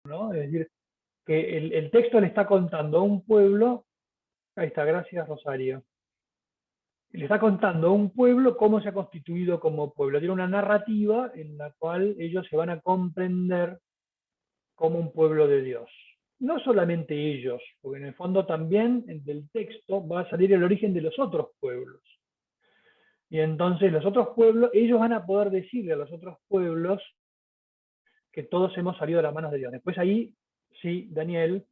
¿no? Es decir, que el texto le está contando a un pueblo, ahí está, gracias Rosario, le está contando a un pueblo cómo se ha constituido como pueblo. Tiene una narrativa en la cual ellos se van a comprender como un pueblo de Dios. No solamente ellos, porque en el fondo también del texto va a salir el origen de los otros pueblos. Y entonces los otros pueblos, ellos van a poder decirle a los otros pueblos que todos hemos salido de las manos de Dios. Después ahí, sí, Daniel,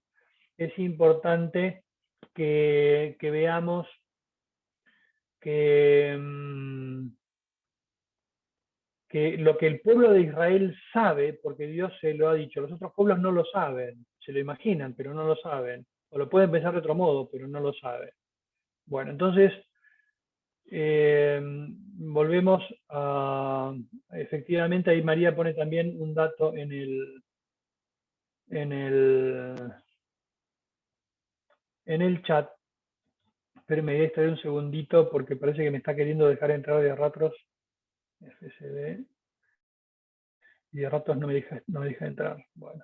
es importante que veamos que, que lo que el pueblo de Israel sabe, porque Dios se lo ha dicho, los otros pueblos no lo saben, se lo imaginan, pero no lo saben, o lo pueden pensar de otro modo, pero no lo saben. Bueno, entonces, volvemos a, efectivamente, ahí María pone también un dato en el, en el chat. Espérenme, voy a distraer un segundito porque parece que me está queriendo dejar entrar de ratos FSD y de ratos no me deja entrar. Bueno,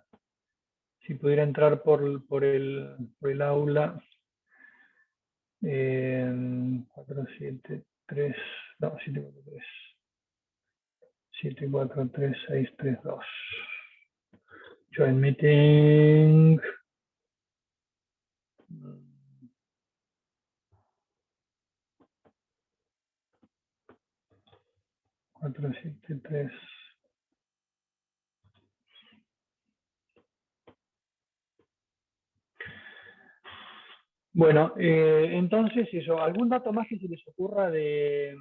si pudiera entrar por el aula 473, no, 743, 743632. Join meeting. 473. Bueno, entonces eso, ¿algún dato más que se les ocurra de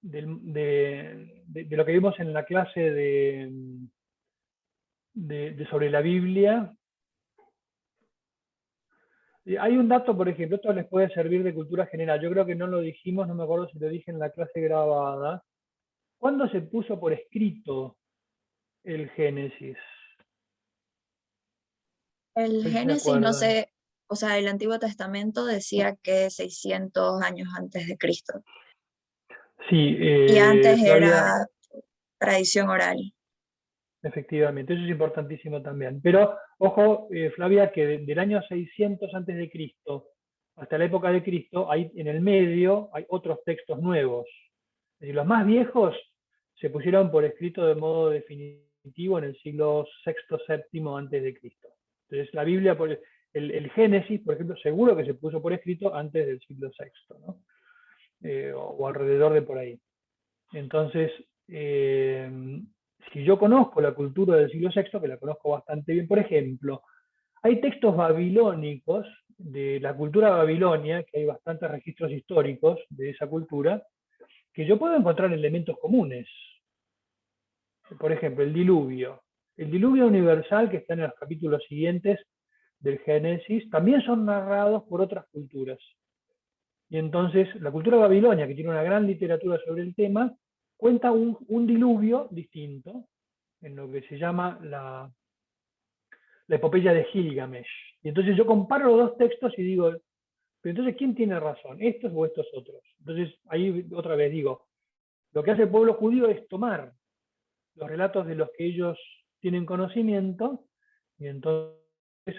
lo que vimos en la clase sobre la Biblia? Hay un dato, por ejemplo, esto les puede servir de cultura general. Yo creo que no lo dijimos, no me acuerdo si lo dije en la clase grabada. ¿Cuándo se puso por escrito el Génesis? El No sé si se Génesis, no acuerdan. sé, o sea, el Antiguo Testamento decía que 600 años antes de Cristo. Sí, Y antes Flavia, era tradición oral. efectivamente, eso es importantísimo también. Pero, ojo, Flavia, que del año 600 antes de Cristo hasta la época de Cristo, hay, en el medio hay otros textos nuevos. Es decir, los más viejos se pusieron por escrito de modo definitivo en el siglo sexto, séptimo antes de Cristo. Entonces, la Biblia, el Génesis, por ejemplo, seguro que se puso por escrito antes del siglo sexto, ¿no? O alrededor de por ahí. Entonces, si yo conozco la cultura del siglo sexto, que la conozco bastante bien, por ejemplo, hay textos babilónicos de la cultura babilonia, que hay bastantes registros históricos de esa cultura, que yo puedo encontrar elementos comunes. Por ejemplo, el diluvio. El diluvio universal, que está en los capítulos siguientes del Génesis, también son narrados por otras culturas. Y entonces la cultura babilonia, que tiene una gran literatura sobre el tema, cuenta un diluvio distinto, en lo que se llama la epopeya de Gilgamesh. Y entonces yo comparo los dos textos y digo, pero entonces, ¿quién tiene razón? ¿Estos o estos otros? Entonces, ahí otra vez digo, lo que hace el pueblo judío es tomar los relatos de los que ellos tienen conocimiento y entonces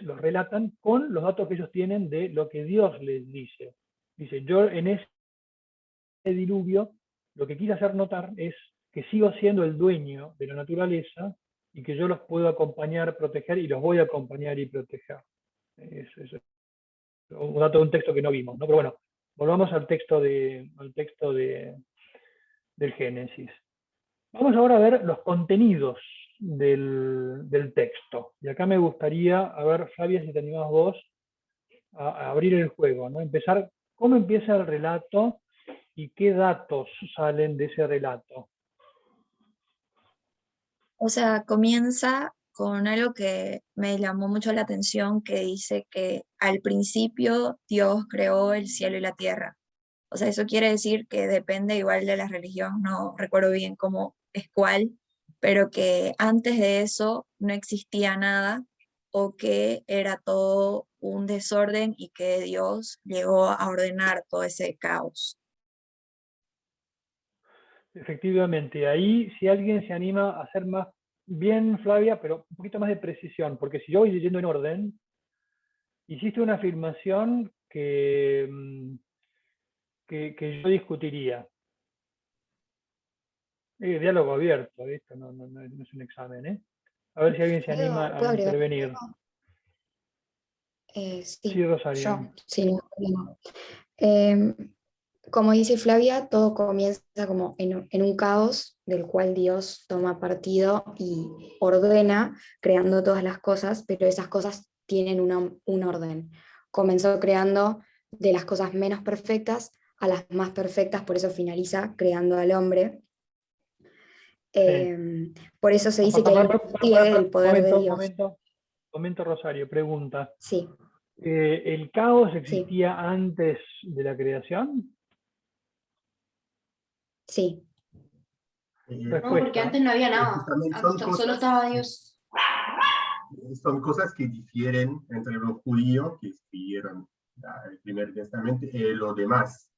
los relatan con los datos que ellos tienen de lo que Dios les dice. Dice, yo en ese diluvio lo que quise hacer notar es que sigo siendo el dueño de la naturaleza y que yo los puedo acompañar, proteger y los voy a acompañar y proteger. Es un dato de un texto que no vimos, ¿no? Pero bueno, volvamos al texto del Génesis. Vamos ahora a ver los contenidos del texto. Y acá me gustaría, a ver, Flavia, si te animás vos, a abrir el juego, ¿no? Empezar, ¿cómo empieza el relato y qué datos salen de ese relato? O sea, comienza con algo que me llamó mucho la atención, que dice que al principio Dios creó el cielo y la tierra. O sea, eso quiere decir que depende igual de la religión, no recuerdo bien cómo es cuál, pero que antes de eso no existía nada o que era todo un desorden y que Dios llegó a ordenar todo ese caos. Efectivamente, ahí si alguien se anima a hacer más bien, Flavia, pero un poquito más de precisión, porque si yo voy leyendo en orden, hiciste una afirmación que yo discutiría. Diálogo abierto, esto no es un examen, ¿eh? A ver si alguien se anima a ¿Puedo agregar intervenir. algo? Sí, Sí, Rosario. yo, sí, no hay problema. Em, Como dice Flavia, todo comienza como en un caos del cual Dios toma partido y ordena creando todas las cosas, pero esas cosas tienen un orden. Comenzó creando de las cosas menos perfectas a las más perfectas, por eso finaliza creando al hombre. Sí. Por eso se dice que hay un despliegue del poder de Dios. Momento, Rosario, pregunta. Sí, ¿El caos sí, existía antes de la creación? sí. No, porque Respuesta. antes no había nada. Justamente Solo estaba Dios. son cosas que difieren entre los judíos que escribieron el primer testamento y lo demás,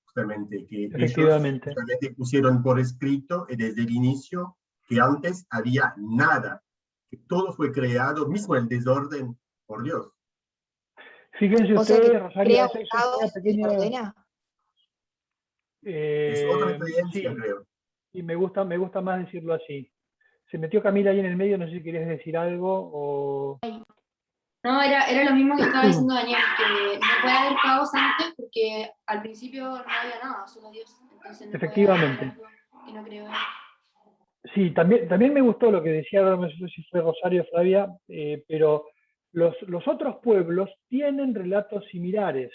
justamente que ellos Efectivamente. justamente pusieron por escrito desde el inicio que antes había nada, que todo fue creado, mismo el desorden, por Dios. Fíjense O sea que ustedes, Rosario, crea esa un es una caos y pequeña... ordena. Es otra creencia, Sí, creo. y me gusta más decirlo así. Se metió Camila ahí en el medio, no sé si querías decir algo o... No, era lo mismo que estaba diciendo Daniel, que no puede haber caos antes porque al principio no había nada, solo Dios. Entonces no puede haber Efectivamente. algo que no creó él. Sí, también me gustó lo que decía, no sé si fue Rosario o Flavia, pero los otros pueblos tienen relatos similares,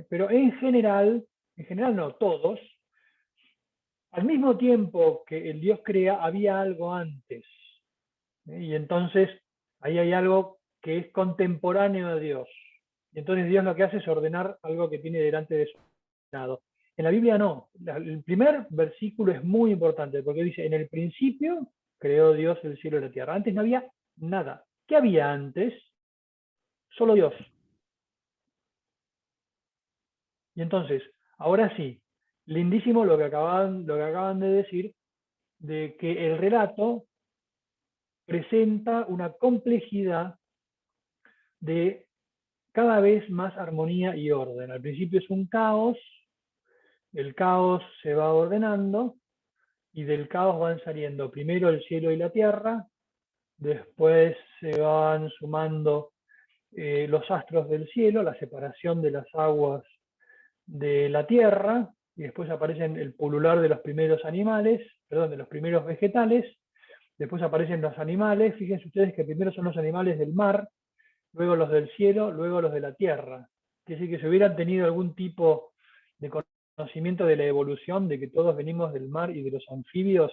pero en general no todos, al mismo tiempo que el Dios crea, había algo antes. Y entonces ahí hay algo que es contemporáneo a Dios. Y entonces Dios lo que hace es ordenar algo que tiene delante de su lado. En la Biblia no. El primer versículo es muy importante porque dice, en el principio creó Dios el cielo y la tierra. Antes no había nada. ¿Qué había antes? Solo Dios. Y entonces, ahora sí, lindísimo lo que acaban de decir, de que el relato presenta una complejidad de cada vez más armonía y orden. Al principio es un caos, el caos se va ordenando y del caos van saliendo primero el cielo y la tierra, después se van sumando los astros del cielo, la separación de las aguas de la tierra, y después aparecen el pulular de los primeros animales, perdón, de los primeros vegetales, después aparecen los animales, fíjense ustedes que primero son los animales del mar, luego los del cielo, luego los de la tierra. Es decir, que si hubieran tenido algún tipo de conocimiento de la evolución, de que todos venimos del mar y de los anfibios,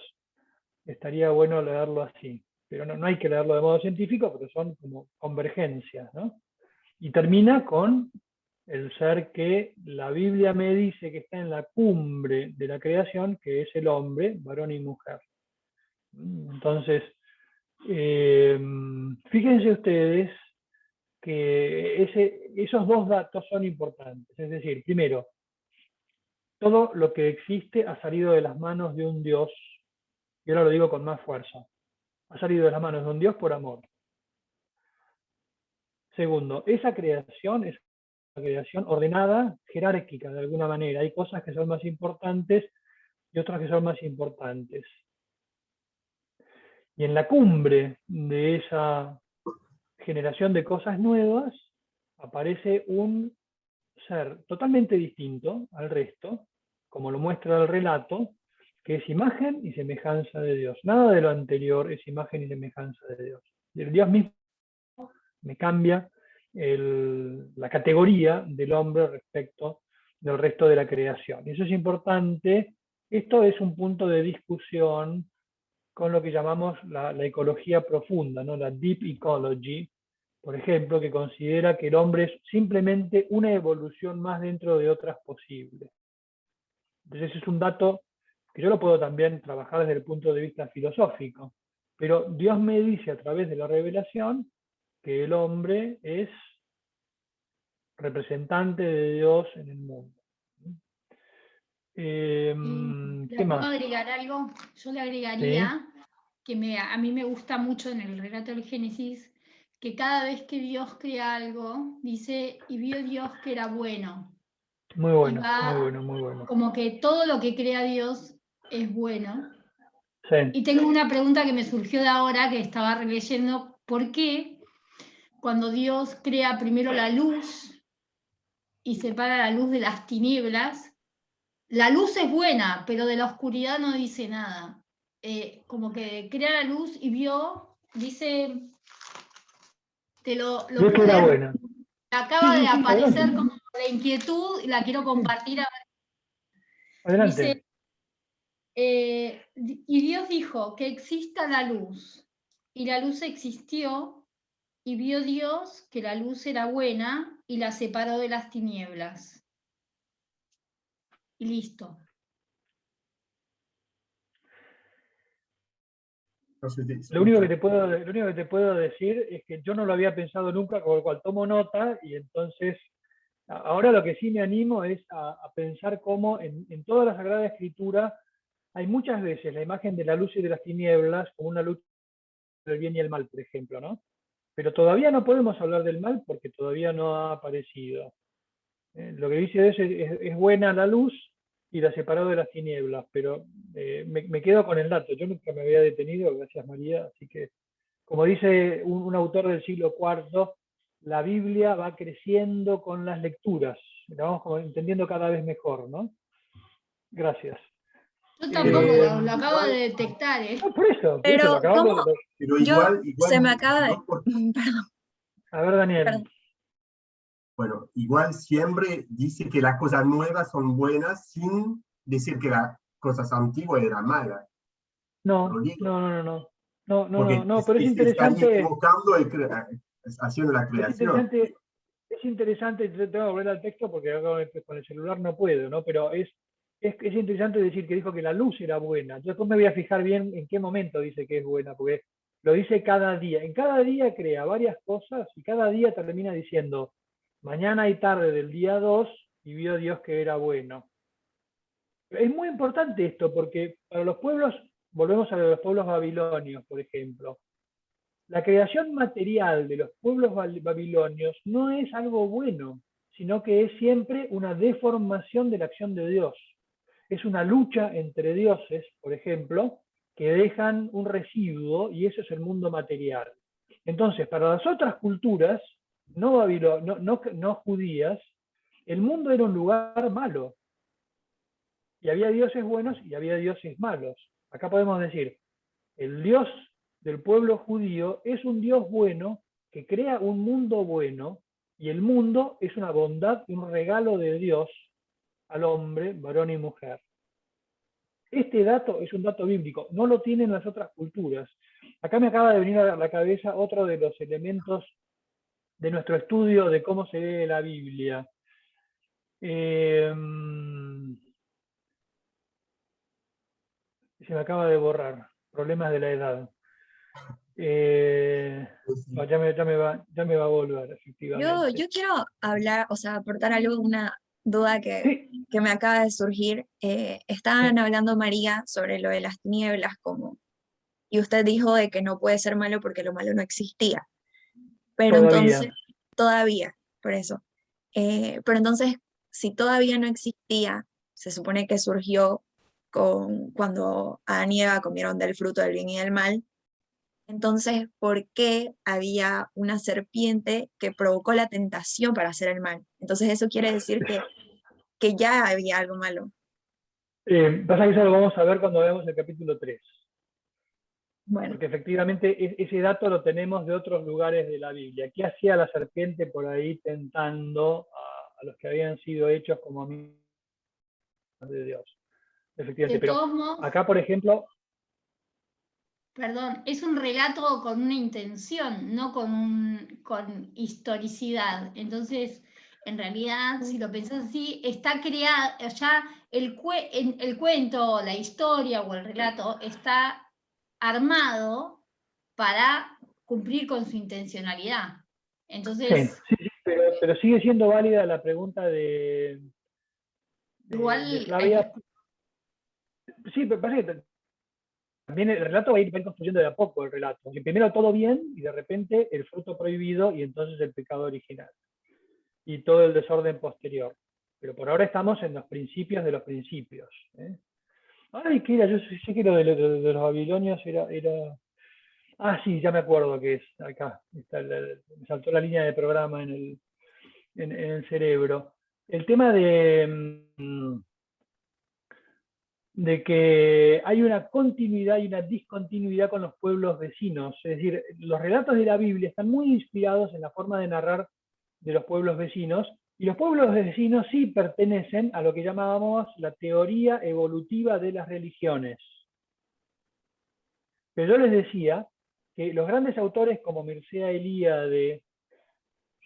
estaría bueno leerlo así. Pero no hay que leerlo de modo científico, pero son como convergencias, ¿no? Y termina con el ser que la Biblia me dice que está en la cumbre de la creación, que es el hombre, varón y mujer. Entonces, fíjense ustedes que esos dos datos son importantes. Es decir, primero, todo lo que existe ha salido de las manos de un Dios, y ahora lo digo con más fuerza, ha salido de las manos de un Dios por amor. Segundo, esa creación es una creación ordenada, jerárquica de alguna manera. Hay cosas que son más importantes y otras que son más importantes. Y en la cumbre de esa generación de cosas nuevas aparece un ser totalmente distinto al resto, como lo muestra el relato, que es imagen y semejanza de Dios. Nada de lo anterior es imagen y semejanza de Dios. El Dios mismo me cambia la categoría del hombre respecto del resto de la creación. Y eso es importante. Esto es un punto de discusión con lo que llamamos la ecología profunda, ¿no? La deep ecology, por ejemplo, que considera que el hombre es simplemente una evolución más dentro de otras posibles. Entonces es un dato que yo lo puedo también trabajar desde el punto de vista filosófico, pero Dios me dice a través de la revelación que el hombre es representante de Dios en el mundo. ¿Le ¿Qué puedo más? agregar algo? Yo le ¿Sí? agregaría que a mí me gusta mucho en el relato del Génesis, que cada vez que Dios crea algo, dice, y vio Dios que era bueno. Muy bueno, Y va muy bueno, muy bueno. como que todo lo que crea Dios es bueno. Sí. Y tengo una pregunta que me surgió de ahora, que estaba releyendo, ¿por qué cuando Dios crea primero la luz y separa la luz de las tinieblas, la luz es buena, pero de la oscuridad no dice nada? Como que crea la luz y vio, dice, lo Vio que pude, era buena. acaba de Sí, aparecer adelante. como la inquietud y la quiero compartir. Adelante. Dice, y Dios dijo que exista la luz, y la luz existió, y vio Dios que la luz era buena, y la separó de las tinieblas. Y listo. No sé si Lo único escucha. que te puedo decir es que yo no lo había pensado nunca, con lo cual tomo nota, y entonces ahora lo que sí me animo es a pensar cómo en toda la Sagrada Escritura hay muchas veces la imagen de la luz y de las tinieblas como una lucha entre el bien y el mal, por ejemplo, ¿no? Pero todavía no podemos hablar del mal porque todavía no ha aparecido. Lo que dice es buena la luz y la separó de las tinieblas, pero me quedo con el dato. Yo nunca me había detenido, gracias María, así que, como dice un autor del siglo IV, la Biblia va creciendo con las lecturas, la vamos como entendiendo cada vez mejor, ¿no? Gracias. Yo tampoco lo acabo Igual, de detectar, ¿eh? No, por eso lo Pero, acabamos ¿cómo? de... pero Yo, igual, se me acaba de... no por- Perdón, A ver, Daniel. perdón. bueno, igual siempre dice que las cosas nuevas son buenas sin decir que las cosas antiguas eran malas. Lo No, digo, no, no, no, no. No, no, porque no, no, pero es estaría interesante, equivocando haciendo la es creación. interesante, es interesante, yo tengo que volver al texto porque ahora con el celular no puedo, ¿no? Pero es interesante decir que dijo que la luz era buena. Yo después me voy a fijar bien en qué momento dice que es buena, porque lo dice cada día. En cada día crea varias cosas y cada día termina diciendo, mañana y tarde del día 2 y vio Dios que era bueno. Es muy importante esto porque para los pueblos, volvemos a los pueblos babilonios, por ejemplo, la creación material de los pueblos babilonios no es algo bueno, sino que es siempre una deformación de la acción de Dios. Es una lucha entre dioses, por ejemplo, que dejan un residuo y eso es el mundo material. Entonces, para las otras culturas no judías, el mundo era un lugar malo, y había dioses buenos y había dioses malos. Acá podemos decir, el Dios del pueblo judío es un Dios bueno que crea un mundo bueno y el mundo es una bondad y un regalo de Dios al hombre, varón y mujer. Este dato es un dato bíblico, no lo tienen las otras culturas. Acá me acaba de venir a la cabeza otro de los elementos de nuestro estudio de cómo se lee la Biblia. Se me acaba de borrar, problemas de la edad. No, ya me va a volver, efectivamente. Yo quiero hablar, o sea, aportar algo, una duda Sí, que me acaba de surgir. Estaban hablando, María, sobre lo de las tinieblas, como, y usted dijo de que no puede ser malo porque lo malo no existía. Pero todavía. entonces, todavía, por eso. Pero entonces, si todavía no existía, se supone que surgió cuando Adán y Eva comieron del fruto del bien y del mal. Entonces, ¿por qué había una serpiente que provocó la tentación para hacer el mal? Entonces, eso quiere decir que ya había algo malo. Pasa que eso lo vamos a ver cuando veamos el capítulo 3. Bueno, Porque efectivamente ese dato lo tenemos de otros lugares de la Biblia. ¿Qué hacía la serpiente por ahí tentando a los que habían sido hechos como amigos de Dios? Efectivamente, De pero todos modos, acá, por ejemplo, perdón, es un relato con una intención, no con historicidad. Entonces, en realidad, si lo pensás así, está creado, ya el cuento, la historia o el relato está armado para cumplir con su intencionalidad. sí, Entonces, sí, sí, pero sigue siendo válida la pregunta de igual hay que... Flavia. Sí, pero parece que también el relato va a ir construyendo de a poco el relato. Porque primero todo bien y de repente el fruto prohibido y entonces el pecado original. Y todo el desorden posterior. Pero por ahora estamos en los principios de los principios. Ay, ¿qué era? Yo sé que lo de los babilonios era... Ah, sí, ya me acuerdo que es acá. Me saltó la línea de programa en el cerebro. El tema de que hay una continuidad y una discontinuidad con los pueblos vecinos. Es decir, los relatos de la Biblia están muy inspirados en la forma de narrar de los pueblos vecinos, y los pueblos vecinos sí pertenecen a lo que llamábamos la teoría evolutiva de las religiones. Pero yo les decía que los grandes autores como Mircea Eliade,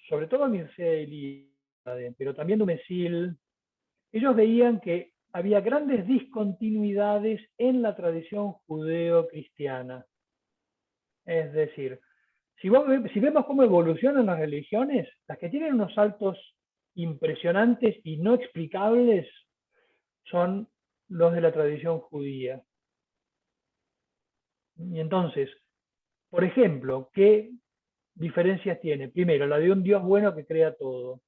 sobre todo Mircea Eliade, pero también Dumézil, ellos veían que había grandes discontinuidades en la tradición judeo-cristiana. Es decir, si vemos cómo evolucionan las religiones, las que tienen unos saltos impresionantes y no explicables son los de la tradición judía. Y entonces, por ejemplo, ¿qué diferencias tiene? Primero, la de un Dios bueno que crea todo.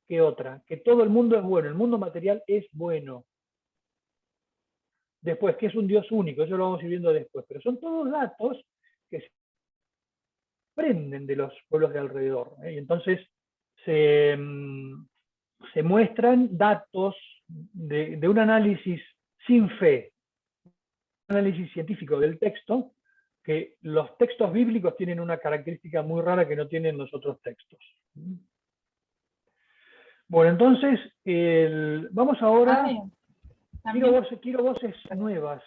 ¿Qué otra? Que todo el mundo es bueno, el mundo material es bueno. Después, que es un Dios único, eso lo vamos a ir viendo después, pero son todos datos que se aprenden de los pueblos de alrededor. Y entonces se muestran datos de un análisis sin fe, un análisis científico del texto, que los textos bíblicos tienen una característica muy rara que no tienen los otros textos. Bueno, entonces, vamos ahora... Quiero voces nuevas.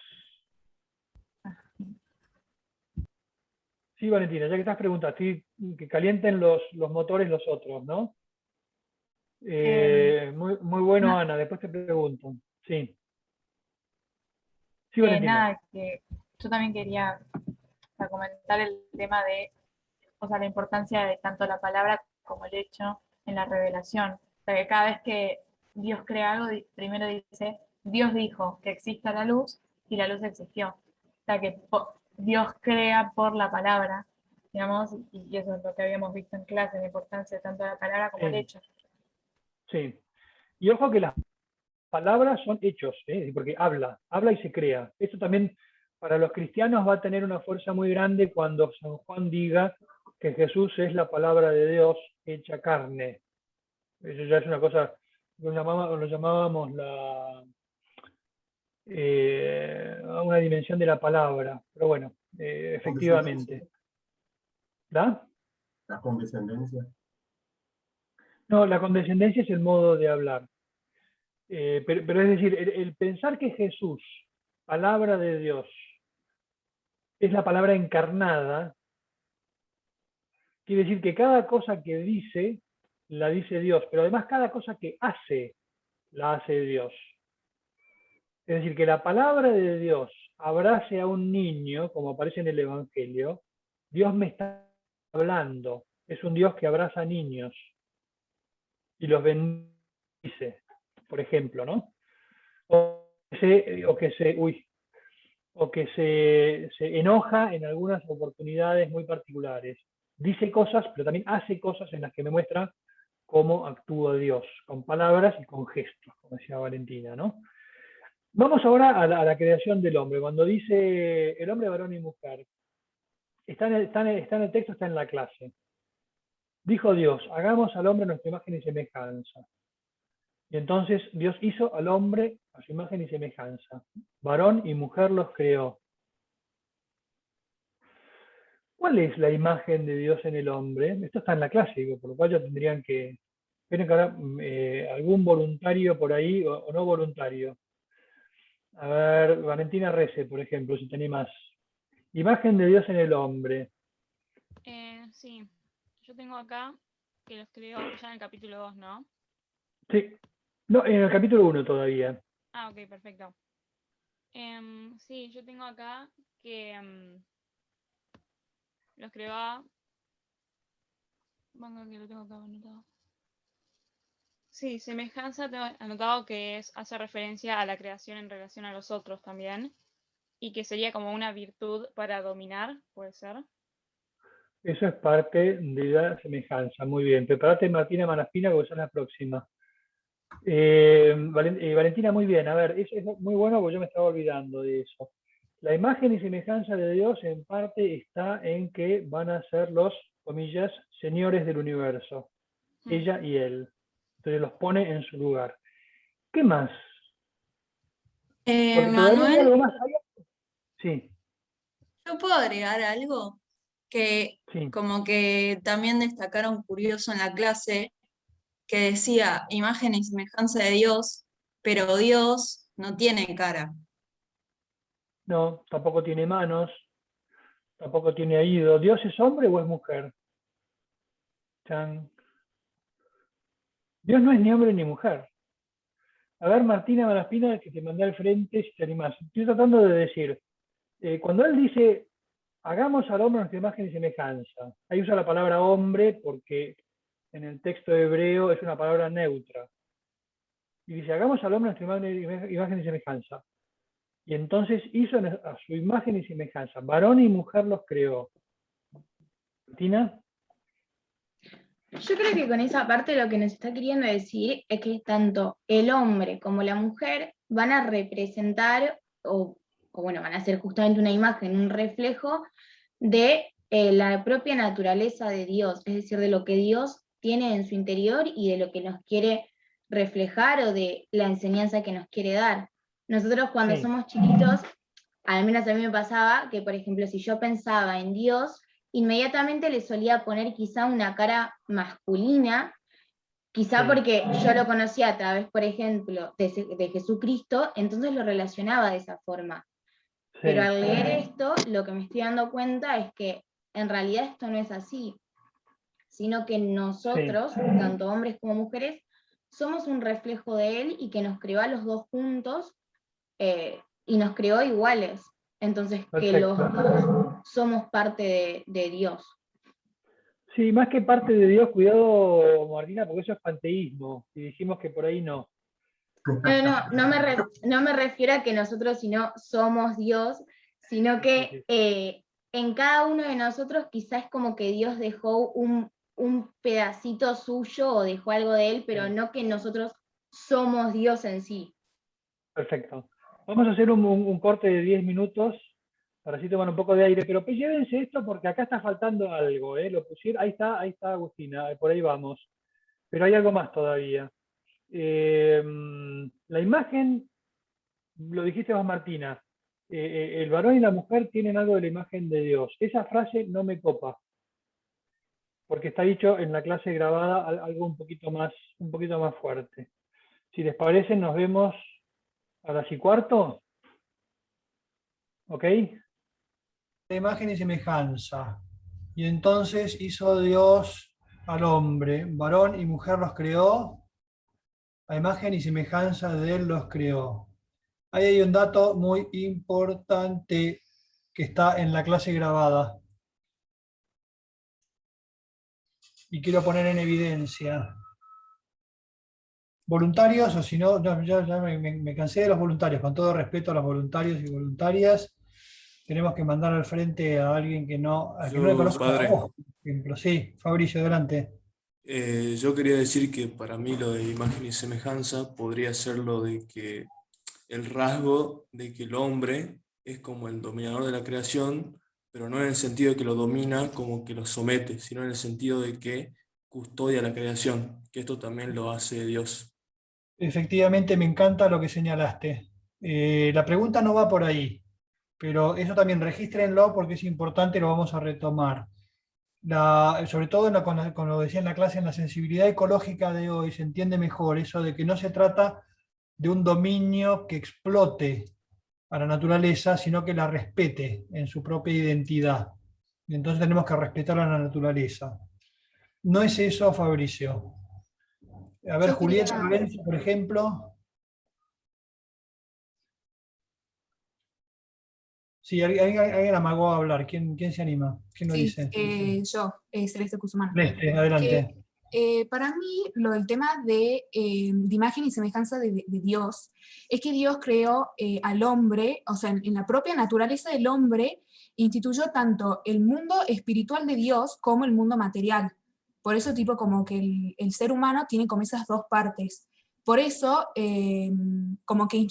Sí, Valentina, ya que estás preguntando, sí, que calienten los motores los otros, ¿no? Muy bueno, no. Ana, después te pregunto. Sí. Sí, Valentina. Nada, que yo también quería comentar el tema de, o sea, la importancia de tanto la palabra como el hecho en la revelación. O sea, que cada vez que Dios crea algo, primero dice, Dios dijo que exista la luz y la luz existió. O sea, que Dios crea por la palabra, digamos, y eso es lo que habíamos visto en clase, la importancia tanto de la palabra como el hecho. Sí. Y ojo que las palabras son hechos, porque habla y se crea. Esto también para los cristianos va a tener una fuerza muy grande cuando San Juan diga que Jesús es la palabra de Dios hecha carne. Eso ya es una cosa, lo llamábamos una dimensión de la palabra, pero bueno, efectivamente. ¿Da? La condescendencia. No, la condescendencia es el modo de hablar. Pero es decir, el pensar que Jesús, palabra de Dios, es la palabra encarnada, quiere decir que cada cosa que dice, la dice Dios, pero además cada cosa que hace, la hace Dios. Es decir, que la palabra de Dios abrace a un niño, como aparece en el Evangelio, Dios me está hablando. Es un Dios que abraza a niños y los bendice, por ejemplo, ¿no? O que se enoja en algunas oportunidades muy particulares. Dice cosas, pero también hace cosas en las que me muestra cómo actúa Dios, con palabras y con gestos, como decía Valentina, ¿no? Vamos ahora a la creación del hombre. Cuando dice el hombre, varón y mujer, está en el texto, está en la clase. Dijo Dios, hagamos al hombre a nuestra imagen y semejanza. Y entonces Dios hizo al hombre a su imagen y semejanza. Varón y mujer los creó. ¿Cuál es la imagen de Dios en el hombre? Esto está en la clase, digo, por lo cual ya tendrían que... Esperen que habrá algún voluntario por ahí o no voluntario. A ver, Valentina Rece, por ejemplo, si te más. Imagen de Dios en el hombre. Sí, yo tengo acá que los creó ya en el capítulo 2, ¿no? Sí, no, en el capítulo 1 todavía. Ah, ok, perfecto. Sí, yo tengo acá que los creó. Venga, que lo tengo acá anotado. Sí, semejanza tengo anotado que hace referencia a la creación en relación a los otros también. y que sería como una virtud para dominar, ¿puede ser? Eso es parte de la semejanza. Muy bien. Prepárate, Martina Malaspina, que esa es la próxima. Valentina, muy bien. A ver, eso es muy bueno porque yo me estaba olvidando de eso. La imagen y semejanza de Dios en parte está en que van a ser los, comillas, señores del universo. Ella y él. Entonces los pone en su lugar. ¿Qué más? Porque todavía hay Manuel, algo más allá. Sí, ¿yo puedo agregar algo? Que sí. como que también destacaron curioso en la clase, que decía imagen y semejanza de Dios, pero Dios no tiene cara. No, tampoco tiene manos, tampoco tiene oído. ¿Dios es hombre o es mujer? Chan. Dios no es ni hombre ni mujer. A ver, Martina Malaspina, que te mandé al frente, si te animás. Estoy tratando de decir, cuando él dice, hagamos al hombre nuestra imagen y semejanza, ahí usa la palabra hombre porque en el texto hebreo es una palabra neutra. Y dice, hagamos al hombre nuestra imagen y semejanza. Y entonces hizo a su imagen y semejanza. Varón y mujer los creó. Martina. Yo creo que con esa parte lo que nos está queriendo decir es que tanto el hombre como la mujer van a representar, o bueno, van a ser justamente una imagen, un reflejo de la propia naturaleza de Dios, es decir, de lo que Dios tiene en su interior y de lo que nos quiere reflejar o de la enseñanza que nos quiere dar. Nosotros cuando Sí. somos chiquitos, al menos a mí me pasaba que, por ejemplo, si yo pensaba en Dios, inmediatamente le solía poner quizá una cara masculina, quizá Sí. porque yo lo conocía a través, por ejemplo, de Jesucristo, entonces lo relacionaba de esa forma. Pero Sí. al leer esto, lo que me estoy dando cuenta es que en realidad esto no es así, sino que nosotros, tanto hombres como mujeres, somos un reflejo de Él y que nos creó a los dos juntos y nos creó iguales. Entonces, que los Perfecto. dos somos parte de Dios. Sí, más que parte de Dios, cuidado, Martina, porque eso es panteísmo. Y dijimos que por ahí no. No me refiero a que nosotros sino somos Dios, sino que en cada uno de nosotros quizás como que Dios dejó un pedacito suyo o dejó algo de Él, pero no que nosotros somos Dios en sí. Perfecto. Vamos a hacer un corte de 10 minutos para así tomar un poco de aire, pero pues llévense esto porque acá está faltando algo, ¿eh? Lo pusieron, ahí está Agustina, por ahí vamos. Pero hay algo más todavía. La imagen, lo dijiste vos, Martina, el varón y la mujer tienen algo de la imagen de Dios. Esa frase no me copa, porque está dicho en la clase grabada algo un poquito más fuerte. Si les parece, nos vemos a las 1:15. ¿Ok? De imagen y semejanza. Y entonces hizo Dios al hombre, varón y mujer los creó, a imagen y semejanza de él los creó. Ahí hay un dato muy importante que está en la clase grabada. Y quiero poner en evidencia. Voluntarios, o si no, ya me cansé de los voluntarios, con todo respeto a los voluntarios y voluntarias, tenemos que mandar al frente a alguien que no le conozco la voz, por ejemplo. Sí, Fabricio, adelante. Yo quería decir que para mí lo de imagen y semejanza podría ser lo de que el rasgo de que el hombre es como el dominador de la creación, pero no en el sentido de que lo domina como que lo somete, sino en el sentido de que custodia la creación, que esto también lo hace Dios. Efectivamente, me encanta lo que señalaste. La pregunta no va por ahí, pero eso también regístrenlo porque es importante, lo vamos a retomar. Sobre todo como lo decía en la clase, en la sensibilidad ecológica de hoy se entiende mejor eso de que no se trata de un dominio que explote a la naturaleza, sino que la respete en su propia identidad. Y entonces tenemos que respetar a la naturaleza. No es eso, Fabricio. A ver, Julieta Lorenzo, por ejemplo. Sí, alguien amagó a hablar. ¿Quién se anima? ¿Quién lo dice? Yo, Celeste Cusumano. Celeste, adelante. para mí lo del tema de imagen y semejanza de Dios, es que Dios creó al hombre, o sea, en la propia naturaleza del hombre, instituyó tanto el mundo espiritual de Dios como el mundo material. Por eso tipo como que el ser humano tiene como esas dos partes. Por eso, como que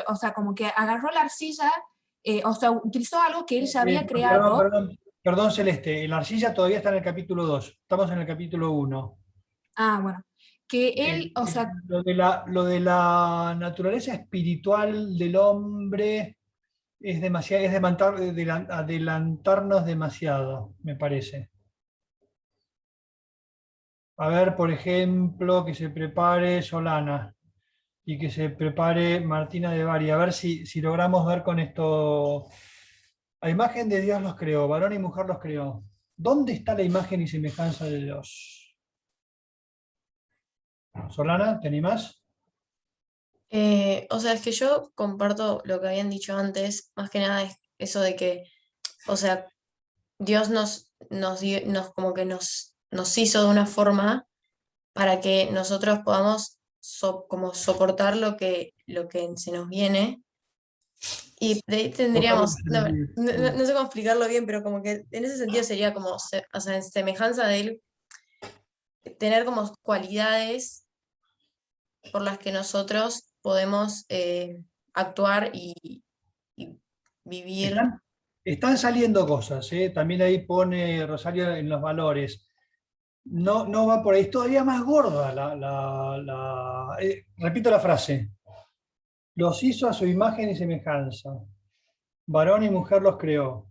o sea, como que agarró la arcilla, o sea, utilizó algo que él ya había creado. Perdón, Celeste, la arcilla todavía está en el capítulo 2, estamos en el capítulo 1. Ah, bueno. Que él, o sea... Lo de la naturaleza espiritual del hombre es demasiado, adelantarnos demasiado, me parece. A ver, por ejemplo, que se prepare Solana y que se prepare Martina de Bari. A ver si logramos ver con esto. A imagen de Dios los creó, varón y mujer los creó. ¿Dónde está la imagen y semejanza de Dios? Solana, ¿te animás? O sea, es que yo comparto lo que habían dicho antes, más que nada es eso de que, o sea, Dios como que nos hizo de una forma para que nosotros podamos como soportar lo que se nos viene. Y de ahí tendríamos, no sé cómo explicarlo bien, pero como que en ese sentido sería como, o sea, en semejanza de él, tener como cualidades por las que nosotros podemos actuar y vivir. Están saliendo cosas, también ahí pone Rosario en los valores. No va por ahí, es todavía más gorda repito la frase. Los hizo a su imagen y semejanza. Varón y mujer los creó.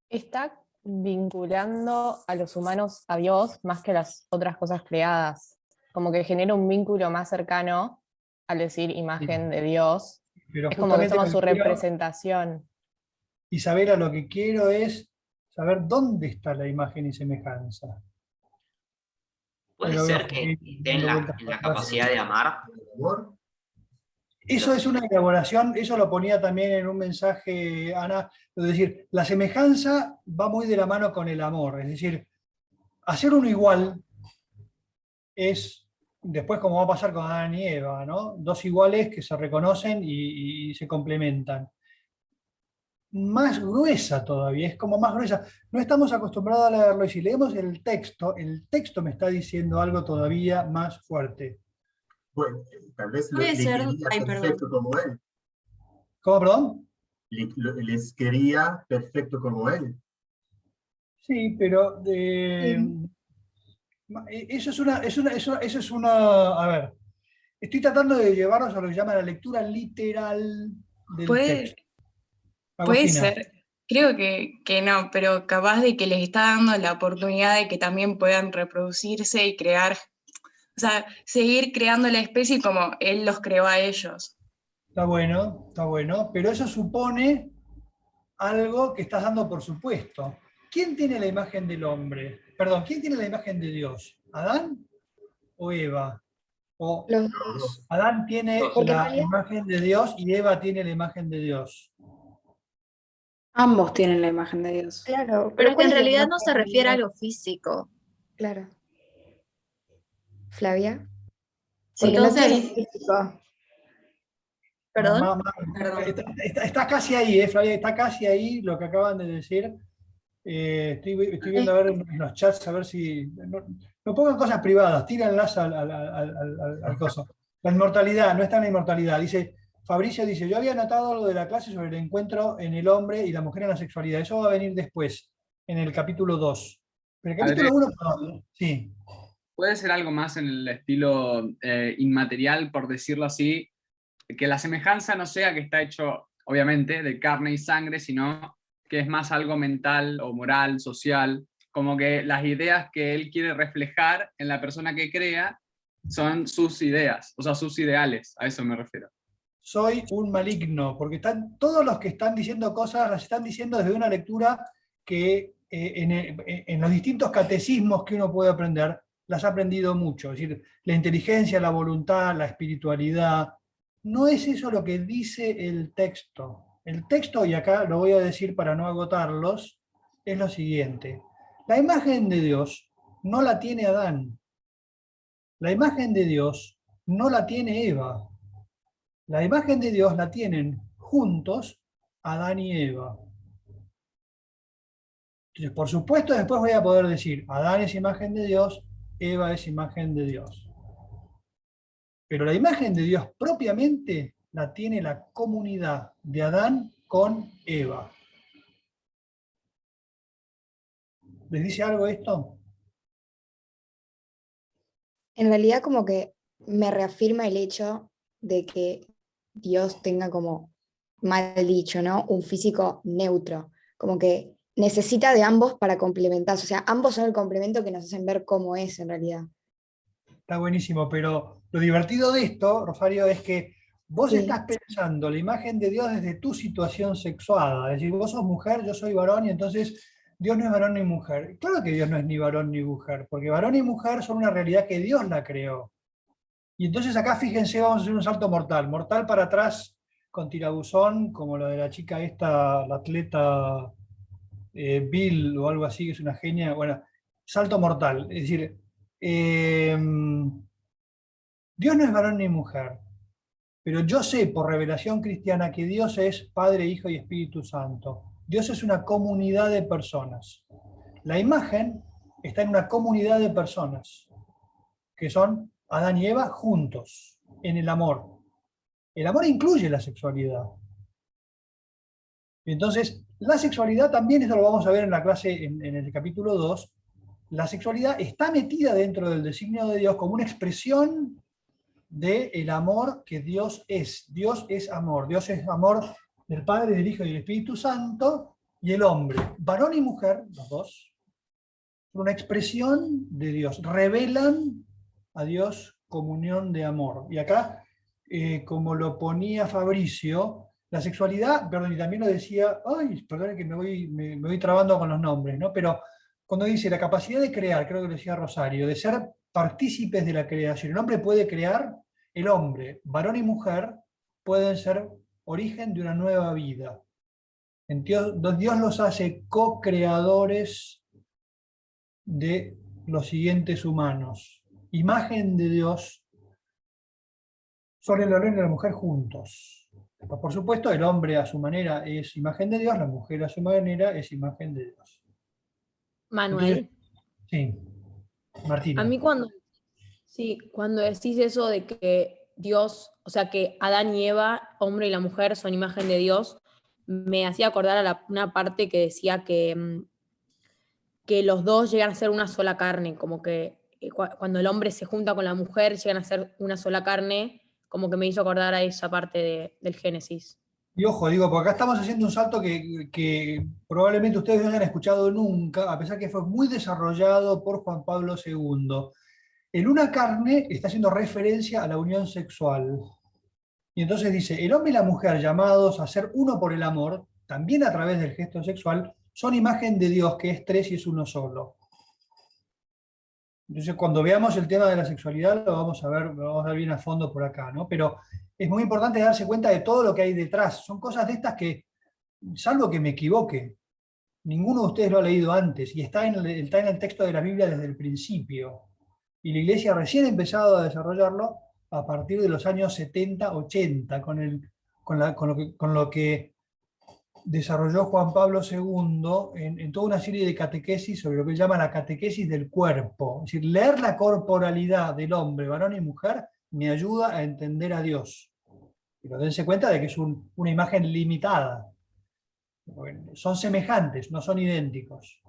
Está vinculando a los humanos a Dios más que a las otras cosas creadas. Como que genera un vínculo más cercano al decir imagen de Dios. Pero es como que somos su representación. Isabela, lo que quiero es saber dónde está la imagen y semejanza. ¿Puede ser que esté en la capacidad de amar? Eso es una elaboración, eso lo ponía también en un mensaje, Ana, es decir, la semejanza va muy de la mano con el amor, es decir, hacer uno igual es, después como va a pasar con Adán y Eva, ¿no? Dos iguales que se reconocen y se complementan. Más gruesa todavía, es como más gruesa. No estamos acostumbrados a leerlo y si leemos el texto me está diciendo algo todavía más fuerte. Bueno, tal vez Puede ser, perfecto como él. ¿Cómo, perdón? Les quería perfecto como él. Sí, pero eso es una, a ver, estoy tratando de llevarnos a lo que llama la lectura literal del texto. Puede ser, creo que no, pero capaz de que les está dando la oportunidad de que también puedan reproducirse y crear, o sea, seguir creando la especie como él los creó a ellos. Está bueno, pero eso supone algo que estás dando por supuesto. ¿Quién tiene la imagen del hombre? Perdón, ¿quién tiene la imagen de Dios? ¿Adán o Eva? O los dos. Adán tiene la imagen de Dios y Eva tiene la imagen de Dios. Ambos tienen la imagen de Dios. Claro, pero que en realidad no se refiere a lo físico. Claro. ¿Flavia? Sí, entonces... ¿Perdón? Está casi ahí, Flavia, está casi ahí lo que acaban de decir. Estoy viendo a ver en los chats, a ver si... No pongan cosas privadas, tíranlas al coso. La inmortalidad, no está en la inmortalidad. Fabricio dice, yo había notado algo de la clase sobre el encuentro en el hombre y la mujer en la sexualidad. Eso va a venir después, en el capítulo 2. Pero el capítulo 1, perdón. Sí. Puede ser algo más en el estilo inmaterial, por decirlo así, que la semejanza no sea que está hecho, obviamente, de carne y sangre, sino que es más algo mental o moral, social, como que las ideas que él quiere reflejar en la persona que crea son sus ideas, o sea, sus ideales, a eso me refiero. Soy un maligno, porque todos los que están diciendo cosas las están diciendo desde una lectura que en los distintos catecismos que uno puede aprender, las ha aprendido mucho. Es decir, la inteligencia, la voluntad, la espiritualidad. No es eso lo que dice el texto. El texto, y acá lo voy a decir para no agotarlos, es lo siguiente. La imagen de Dios no la tiene Adán. La imagen de Dios no la tiene Eva. La imagen de Dios la tienen juntos Adán y Eva. Entonces, por supuesto, después voy a poder decir, Adán es imagen de Dios, Eva es imagen de Dios. Pero la imagen de Dios propiamente la tiene la comunidad de Adán con Eva. ¿Les dice algo esto? En realidad como que me reafirma el hecho de que Dios tenga como, mal dicho, ¿no? Un físico neutro, como que necesita de ambos para complementarse, o sea, ambos son el complemento que nos hacen ver cómo es en realidad. Está buenísimo, pero lo divertido de esto, Rosario, es que vos estás pensando la imagen de Dios desde tu situación sexuada, es decir, vos sos mujer, yo soy varón, y entonces Dios no es varón ni mujer. Claro que Dios no es ni varón ni mujer, porque varón y mujer son una realidad que Dios la creó. Y entonces acá, fíjense, vamos a hacer un salto mortal. Mortal para atrás con tirabuzón, como lo de la chica esta, la atleta Bill o algo así, que es una genia. Bueno, salto mortal. Es decir, Dios no es varón ni mujer, pero yo sé por revelación cristiana que Dios es Padre, Hijo y Espíritu Santo. Dios es una comunidad de personas. La imagen está en una comunidad de personas, que son Adán y Eva juntos, en el amor. El amor incluye la sexualidad. Entonces, la sexualidad también, esto lo vamos a ver en la clase en el capítulo 2, la sexualidad está metida dentro del designio de Dios como una expresión del amor que Dios es. Dios es amor del Padre, del Hijo y del Espíritu Santo, y el hombre, varón y mujer, los dos, son una expresión de Dios, revelan a Dios comunión de amor. Y acá, como lo ponía Fabricio, la sexualidad, perdón, y también lo decía, perdón que me voy trabando con los nombres, ¿no? Pero cuando dice la capacidad de crear, creo que lo decía Rosario, de ser partícipes de la creación. El hombre puede crear, el hombre, varón y mujer, pueden ser origen de una nueva vida. Dios los hace co-creadores de los siguientes humanos. Imagen de Dios sobre el varón y la mujer juntos. Por supuesto, el hombre a su manera es imagen de Dios, la mujer a su manera es imagen de Dios. Manuel. Entonces, sí, Martina. A mí cuando decís eso de que Dios, o sea que Adán y Eva, hombre y la mujer, son imagen de Dios, me hacía acordar a una parte que decía que los dos llegan a ser una sola carne, como que cuando el hombre se junta con la mujer llegan a ser una sola carne, como que me hizo acordar a esa parte del Génesis. Y ojo, digo, porque acá estamos haciendo un salto que probablemente ustedes no hayan escuchado nunca, a pesar que fue muy desarrollado por Juan Pablo II. El una carne está haciendo referencia a la unión sexual. Y entonces dice, el hombre y la mujer llamados a ser uno por el amor, también a través del gesto sexual, son imagen de Dios, que es tres y es uno solo. Entonces, cuando veamos el tema de la sexualidad, lo vamos a ver bien a fondo por acá, ¿no? Pero es muy importante darse cuenta de todo lo que hay detrás. Son cosas de estas que, salvo que me equivoque, ninguno de ustedes lo ha leído antes, y está en el texto de la Biblia desde el principio. Y la Iglesia recién ha empezado a desarrollarlo a partir de los años 70, 80, con lo que desarrolló Juan Pablo II en toda una serie de catequesis sobre lo que él llama la catequesis del cuerpo. Es decir, leer la corporalidad del hombre, varón y mujer, me ayuda a entender a Dios. Pero dense cuenta de que es una imagen limitada. Son semejantes, no son idénticos.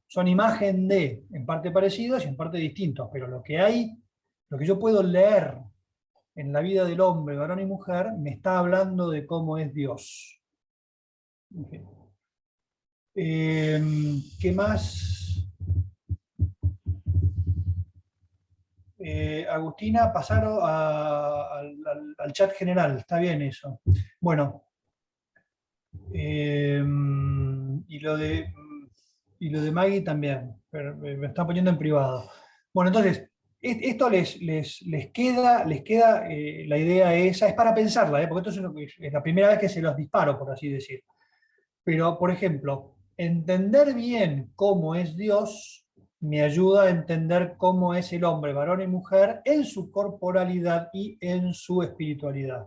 Son imagen de, en parte parecidos y en parte distintos, pero lo que yo puedo leer en la vida del hombre, varón y mujer, me está hablando de cómo es Dios. Okay. ¿Qué más? Agustina, pasaron al chat general, está bien eso. Bueno, y lo de Maggie también, pero me está poniendo en privado. Bueno, entonces, esto les queda la idea esa, es para pensarla, porque esto es la primera vez que se los disparo, por así decir. Pero, por ejemplo, entender bien cómo es Dios me ayuda a entender cómo es el hombre, varón y mujer, en su corporalidad y en su espiritualidad.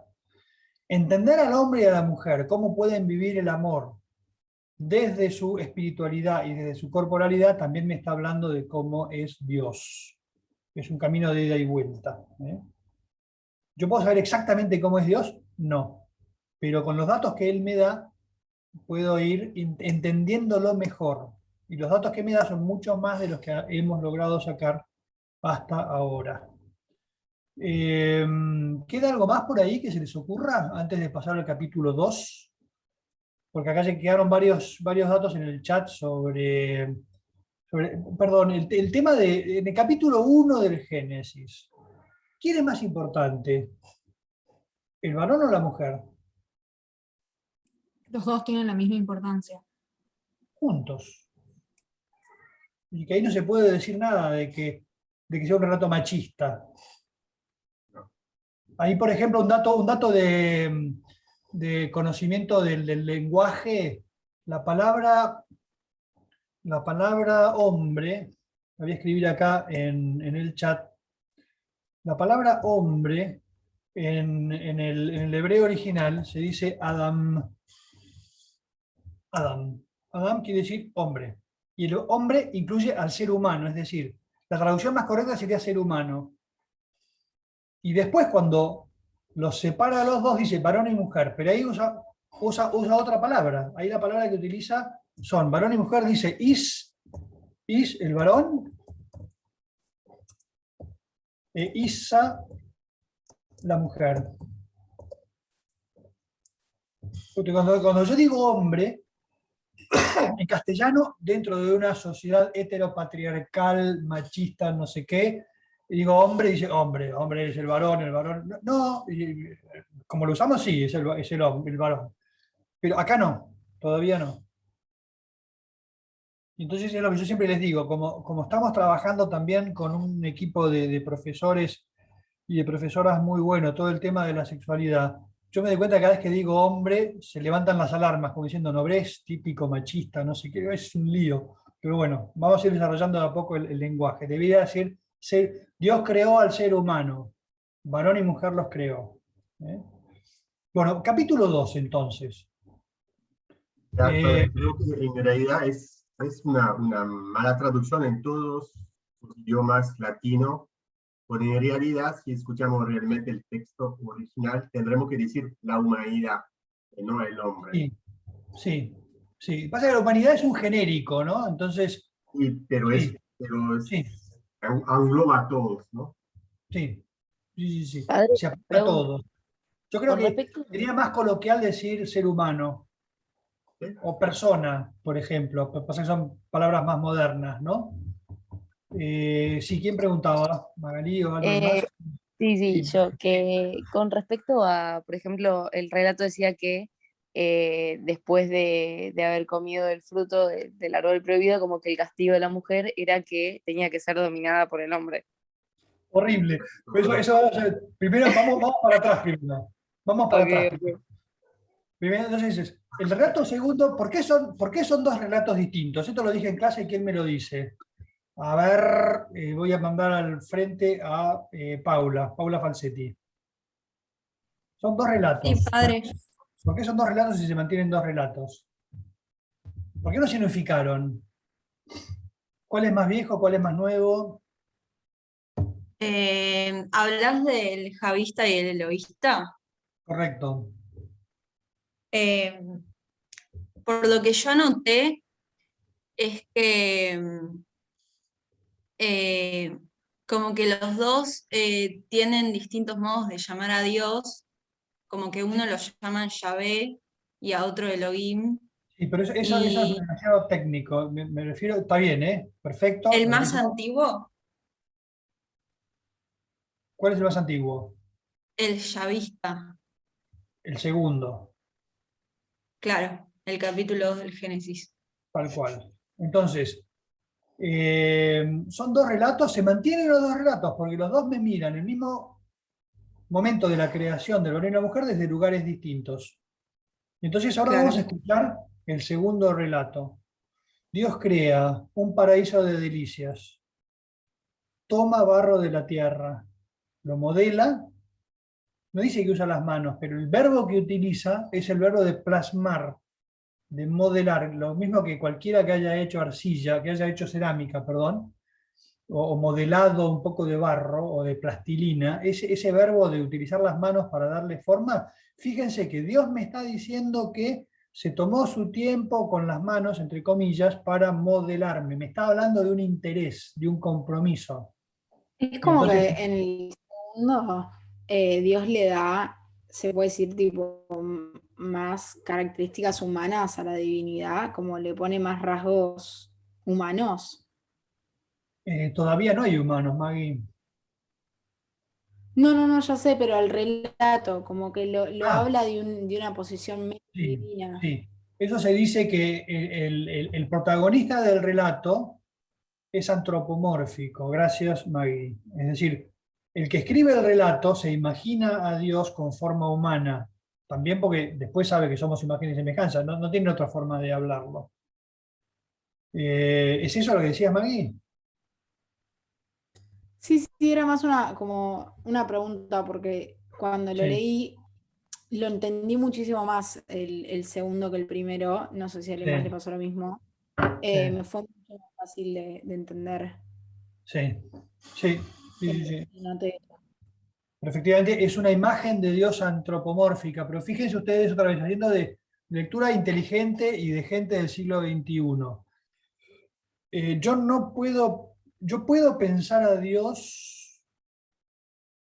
Entender al hombre y a la mujer, cómo pueden vivir el amor desde su espiritualidad y desde su corporalidad, también me está hablando de cómo es Dios. Es un camino de ida y vuelta. ¿Yo puedo saber exactamente cómo es Dios? No. Pero con los datos que Él me da, puedo ir entendiéndolo mejor. Y los datos que me da son mucho más de los que hemos logrado sacar hasta ahora. ¿Queda algo más por ahí que se les ocurra antes de pasar al capítulo 2? Porque acá se quedaron varios datos en el chat sobre perdón, el tema en el capítulo 1 del Génesis. ¿Quién es más importante? ¿El varón o la mujer? Los dos tienen la misma importancia. Juntos. Y que ahí no se puede decir nada de que sea un relato machista. Ahí, por ejemplo, un dato de conocimiento del lenguaje, la palabra hombre, la voy a escribir acá en el chat, la palabra hombre en el hebreo original se dice Adam. Adam. Adam quiere decir hombre. Y el hombre incluye al ser humano, es decir, la traducción más correcta sería ser humano. Y después cuando los separa a los dos dice varón y mujer, pero ahí usa otra palabra. Ahí la palabra que utiliza son varón y mujer, dice is el varón, e isa la mujer. Porque cuando yo digo hombre, en castellano, dentro de una sociedad heteropatriarcal, machista, no sé qué, digo hombre, dice hombre es el varón. No, como lo usamos, sí, es el hombre, el varón. Pero acá no, todavía no. Entonces es lo que yo siempre les digo, como estamos trabajando también con un equipo de profesores y de profesoras muy bueno, todo el tema de la sexualidad, yo me doy cuenta que cada vez que digo hombre, se levantan las alarmas, como diciendo, no ves, típico machista, no sé qué, es un lío. Pero bueno, vamos a ir desarrollando de a poco el lenguaje. Debería decir, Dios creó al ser humano, varón y mujer los creó. Bueno, capítulo 2 entonces. Creo que en realidad es una mala traducción en todos los idiomas latinos, porque en realidad, si escuchamos realmente el texto original, tendremos que decir la humanidad, no el hombre. Sí. Pasa que la humanidad es un genérico, ¿no? Entonces... Sí, pero engloba a todos, ¿no? Sí. Padre, Se aplica a todos. Yo creo que sería más coloquial decir ser humano. O persona, por ejemplo. Pasa que son palabras más modernas, ¿no? Sí, ¿quién preguntaba? ¿Magalí o alguien más? Sí, yo, que con respecto a, por ejemplo, el relato decía que después de haber comido el fruto del árbol prohibido, como que el castigo de la mujer era que tenía que ser dominada por el hombre. Horrible. Eso, primero vamos para atrás primero. Vamos para atrás. Okay. Primero, entonces dices, el relato segundo, ¿por qué son dos relatos distintos? Esto lo dije en clase y ¿quién me lo dice? A ver, voy a mandar al frente a Paula Falsetti. Son dos relatos. Sí, padre. ¿Por qué son dos relatos y se mantienen dos relatos? ¿Por qué no se unificaron? ¿Cuál es más viejo, cuál es más nuevo? ¿Hablas del javista y el eloísta? Correcto. Por lo que yo anoté, es que como que los dos tienen distintos modos de llamar a Dios, como que uno lo llaman Yahvé y a otro Elohim. Sí, pero eso es demasiado técnico, me refiero, está bien, perfecto. ¿El más antiguo? ¿Cuál es el más antiguo? El yavista. El segundo. Claro, el capítulo 2 del Génesis. Tal cual. Entonces, son dos relatos, se mantienen los dos relatos, porque los dos me miran el mismo momento de la creación del varón y la mujer desde lugares distintos. Entonces ahora vamos a escuchar el segundo relato. Dios crea un paraíso de delicias, toma barro de la tierra, lo modela, no dice que usa las manos, pero el verbo que utiliza es el verbo de plasmar, de modelar, lo mismo que cualquiera que haya hecho arcilla, que haya hecho cerámica, perdón, o modelado un poco de barro o de plastilina, ese verbo de utilizar las manos para darle forma, fíjense que Dios me está diciendo que se tomó su tiempo con las manos, entre comillas, para modelarme. Me está hablando de un interés, de un compromiso. Es como Entonces, que en el segundo Dios le da, se puede decir, tipo, más características humanas a la divinidad, como le pone más rasgos humanos. todavía no hay humanos, Maggie. No, ya sé, pero el relato, como que lo Ah. habla de una posición medio Sí, divina. sí. Eso se dice que el protagonista del relato es antropomórfico. Gracias, Maggie. Es decir, el que escribe el relato se imagina a Dios con forma humana, también porque después sabe que somos imagen y semejanza, no tiene otra forma de hablarlo. ¿Es eso lo que decías, Maggie? Sí, era más como una pregunta, porque cuando lo Sí. leí lo entendí muchísimo más el segundo que el primero. No sé si a los demás Sí. le pasó lo mismo. Sí. Me fue mucho más fácil de entender. Sí, sí. Noté. Pero efectivamente es una imagen de Dios antropomórfica, pero fíjense ustedes otra vez, haciendo de lectura inteligente y de gente del siglo XXI. Yo puedo pensar a Dios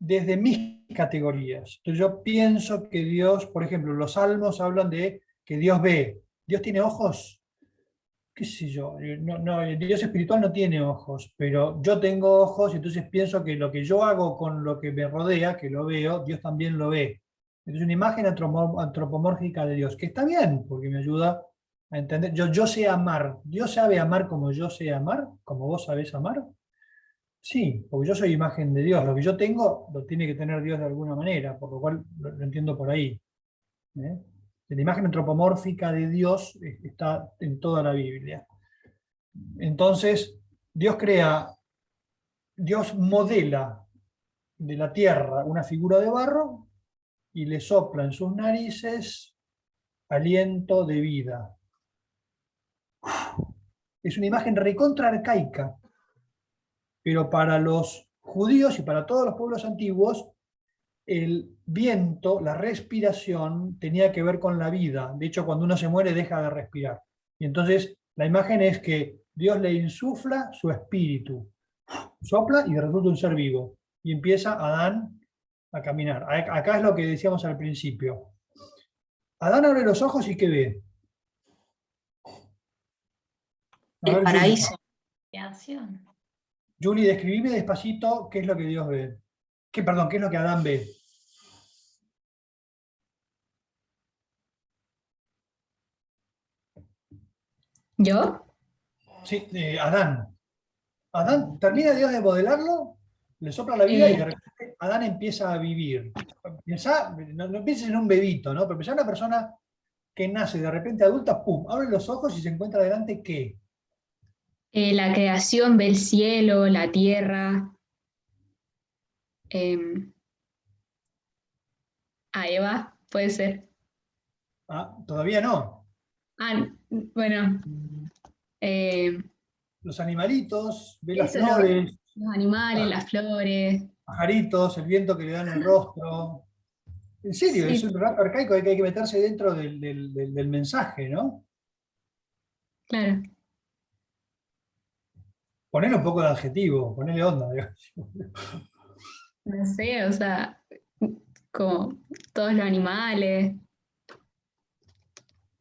desde mis categorías. Entonces yo pienso que Dios, por ejemplo, los salmos hablan de que Dios ve. ¿Dios tiene ojos? ¿Qué sé yo? El Dios espiritual no tiene ojos, pero yo tengo ojos y entonces pienso que lo que yo hago con lo que me rodea, que lo veo, Dios también lo ve. Es una imagen antropomórfica de Dios, que está bien, porque me ayuda a entender. Yo sé amar. ¿Dios sabe amar como yo sé amar? ¿Como vos sabés amar? Sí, porque yo soy imagen de Dios. Lo que yo tengo, lo tiene que tener Dios de alguna manera, por lo cual lo entiendo por ahí. ¿Eh? La imagen antropomórfica de Dios está en toda la Biblia. Entonces, Dios modela de la tierra una figura de barro y le sopla en sus narices aliento de vida. Es una imagen recontra arcaica, pero para los judíos y para todos los pueblos antiguos, el viento, la respiración, tenía que ver con la vida. De hecho, cuando uno se muere, deja de respirar. Y entonces, la imagen es que Dios le insufla su espíritu, sopla y resulta un ser vivo. Y empieza Adán a caminar. Acá es lo que decíamos al principio. Adán abre los ojos y ¿qué ve? El paraíso. Julie, describime despacito qué es lo que Dios ve. ¿Qué es lo que Adán ve? ¿Yo? Sí, Adán. Adán, termina Dios de modelarlo, le sopla la vida y de repente Adán empieza a vivir. No pienses en un bebito, ¿no? Pero pensá en una persona que nace de repente adulta, ¡pum! Abre los ojos y se encuentra delante ¿qué? La creación, ve el cielo, la tierra. A Eva, puede ser. Ah, todavía no. Bueno. Los animalitos, ve las Eso, flores. Los animales, las flores. Pajaritos, el viento que le da en el rostro. En serio, Sí. es un relato arcaico, hay que meterse dentro del mensaje, ¿no? Claro. Ponele un poco de adjetivo, ponele onda, digamos. No sé, o sea, como todos los animales.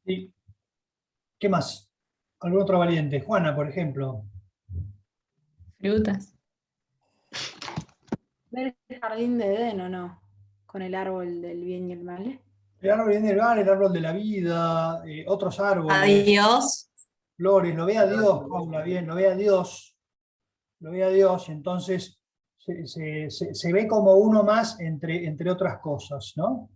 Sí. ¿Qué más? ¿Algún otro valiente? Juana, por ejemplo. Frutas. ¿Ver el jardín de Edén o no? Con el árbol del bien y el mal. El árbol del mal, el árbol de la vida, otros árboles. A Dios. Flores, lo ve a Dios, Paula, bien, lo ve a Dios. Lo ve a Dios, y entonces se ve como uno más entre otras cosas, ¿no?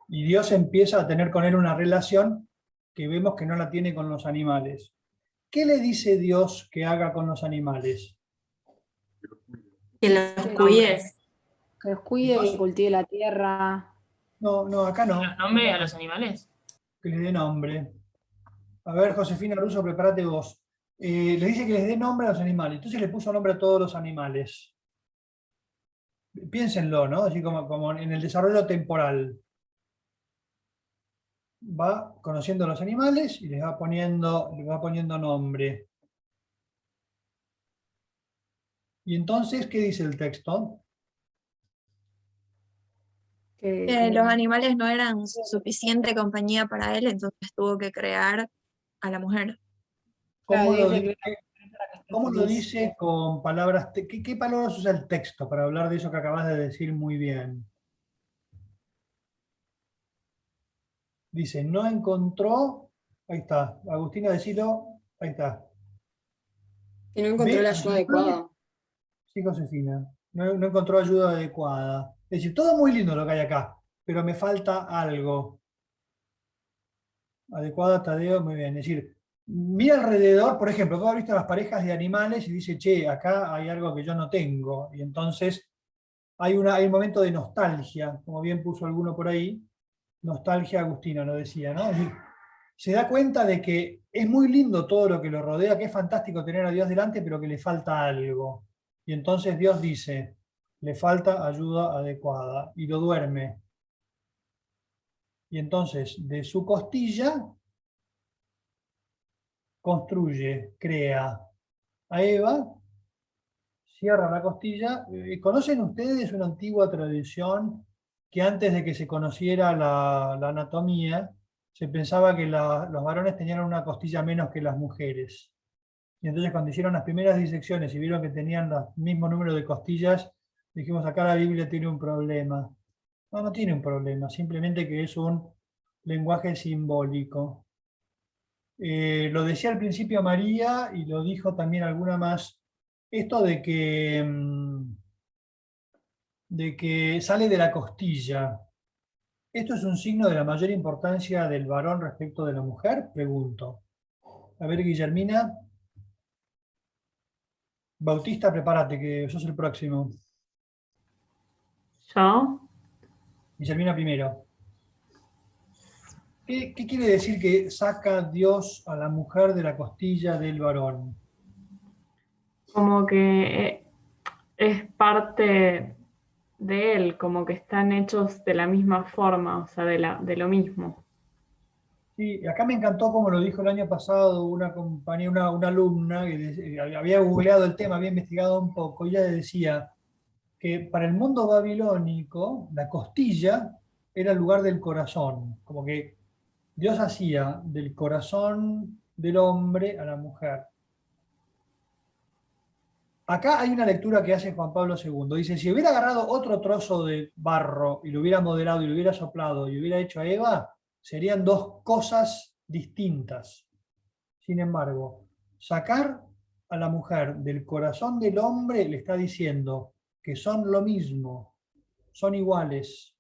Y Dios empieza a tener con él una relación que vemos que no la tiene con los animales. ¿Qué le dice Dios que haga con los animales? Que los cuide. Que los cuide, que cultive la tierra. No, acá no. ¿Nombre a los animales? Que les dé nombre. A ver, Josefina Russo, prepárate vos. Le dice que les dé nombre a los animales. Entonces le puso nombre a todos los animales. Piénsenlo, ¿no? Así como en el desarrollo temporal. Va conociendo a los animales y les va poniendo nombre. Y entonces, ¿qué dice el texto? Que los animales no eran suficiente compañía para él, entonces tuvo que crear a la mujer. ¿Cómo lo dice con palabras? ¿Qué palabras usa el texto para hablar de eso que acabas de decir muy bien? Dice, no encontró, ahí está, Agustina, decilo, ahí está. Que no encontró la ayuda adecuada. Sí, Josefina, no encontró ayuda adecuada. Es decir, todo muy lindo lo que hay acá, pero me falta algo. Adecuada, Tadeo, muy bien. Es decir, mira alrededor, por ejemplo, tú has visto las parejas de animales y dice, che, acá hay algo que yo no tengo. Y entonces hay un momento de nostalgia, como bien puso alguno por ahí. Nostalgia, Agustina lo decía, ¿no? Es decir, se da cuenta de que es muy lindo todo lo que lo rodea, que es fantástico tener a Dios delante, pero que le falta algo. Y entonces Dios dice, le falta ayuda adecuada, y lo duerme. Y entonces, de su costilla, construye, crea a Eva, cierra la costilla. ¿Conocen ustedes una antigua tradición que antes de que se conociera la anatomía, se pensaba que los varones tenían una costilla menos que las mujeres? Y entonces cuando hicieron las primeras disecciones y vieron que tenían el mismo número de costillas, dijimos, acá la Biblia tiene un problema. No tiene un problema, simplemente que es un lenguaje simbólico. Lo decía al principio María y lo dijo también alguna más, esto de que sale de la costilla. ¿Esto es un signo de la mayor importancia del varón respecto de la mujer? Pregunto. A ver, Guillermina. Bautista, prepárate, que sos el próximo. ¿Yo? Guillermina primero. ¿Qué quiere decir que saca Dios a la mujer de la costilla del varón? Como que es parte de él, como que están hechos de la misma forma, o sea, de lo mismo. Sí, acá me encantó como lo dijo el año pasado una compañera, una alumna que había googleado el tema, había investigado un poco, y ella decía que para el mundo babilónico la costilla era el lugar del corazón, como que Dios hacía del corazón del hombre a la mujer. Acá hay una lectura que hace Juan Pablo II. Dice, si hubiera agarrado otro trozo de barro y lo hubiera modelado y lo hubiera soplado y hubiera hecho a Eva, serían dos cosas distintas. Sin embargo, sacar a la mujer del corazón del hombre le está diciendo que son lo mismo, son iguales.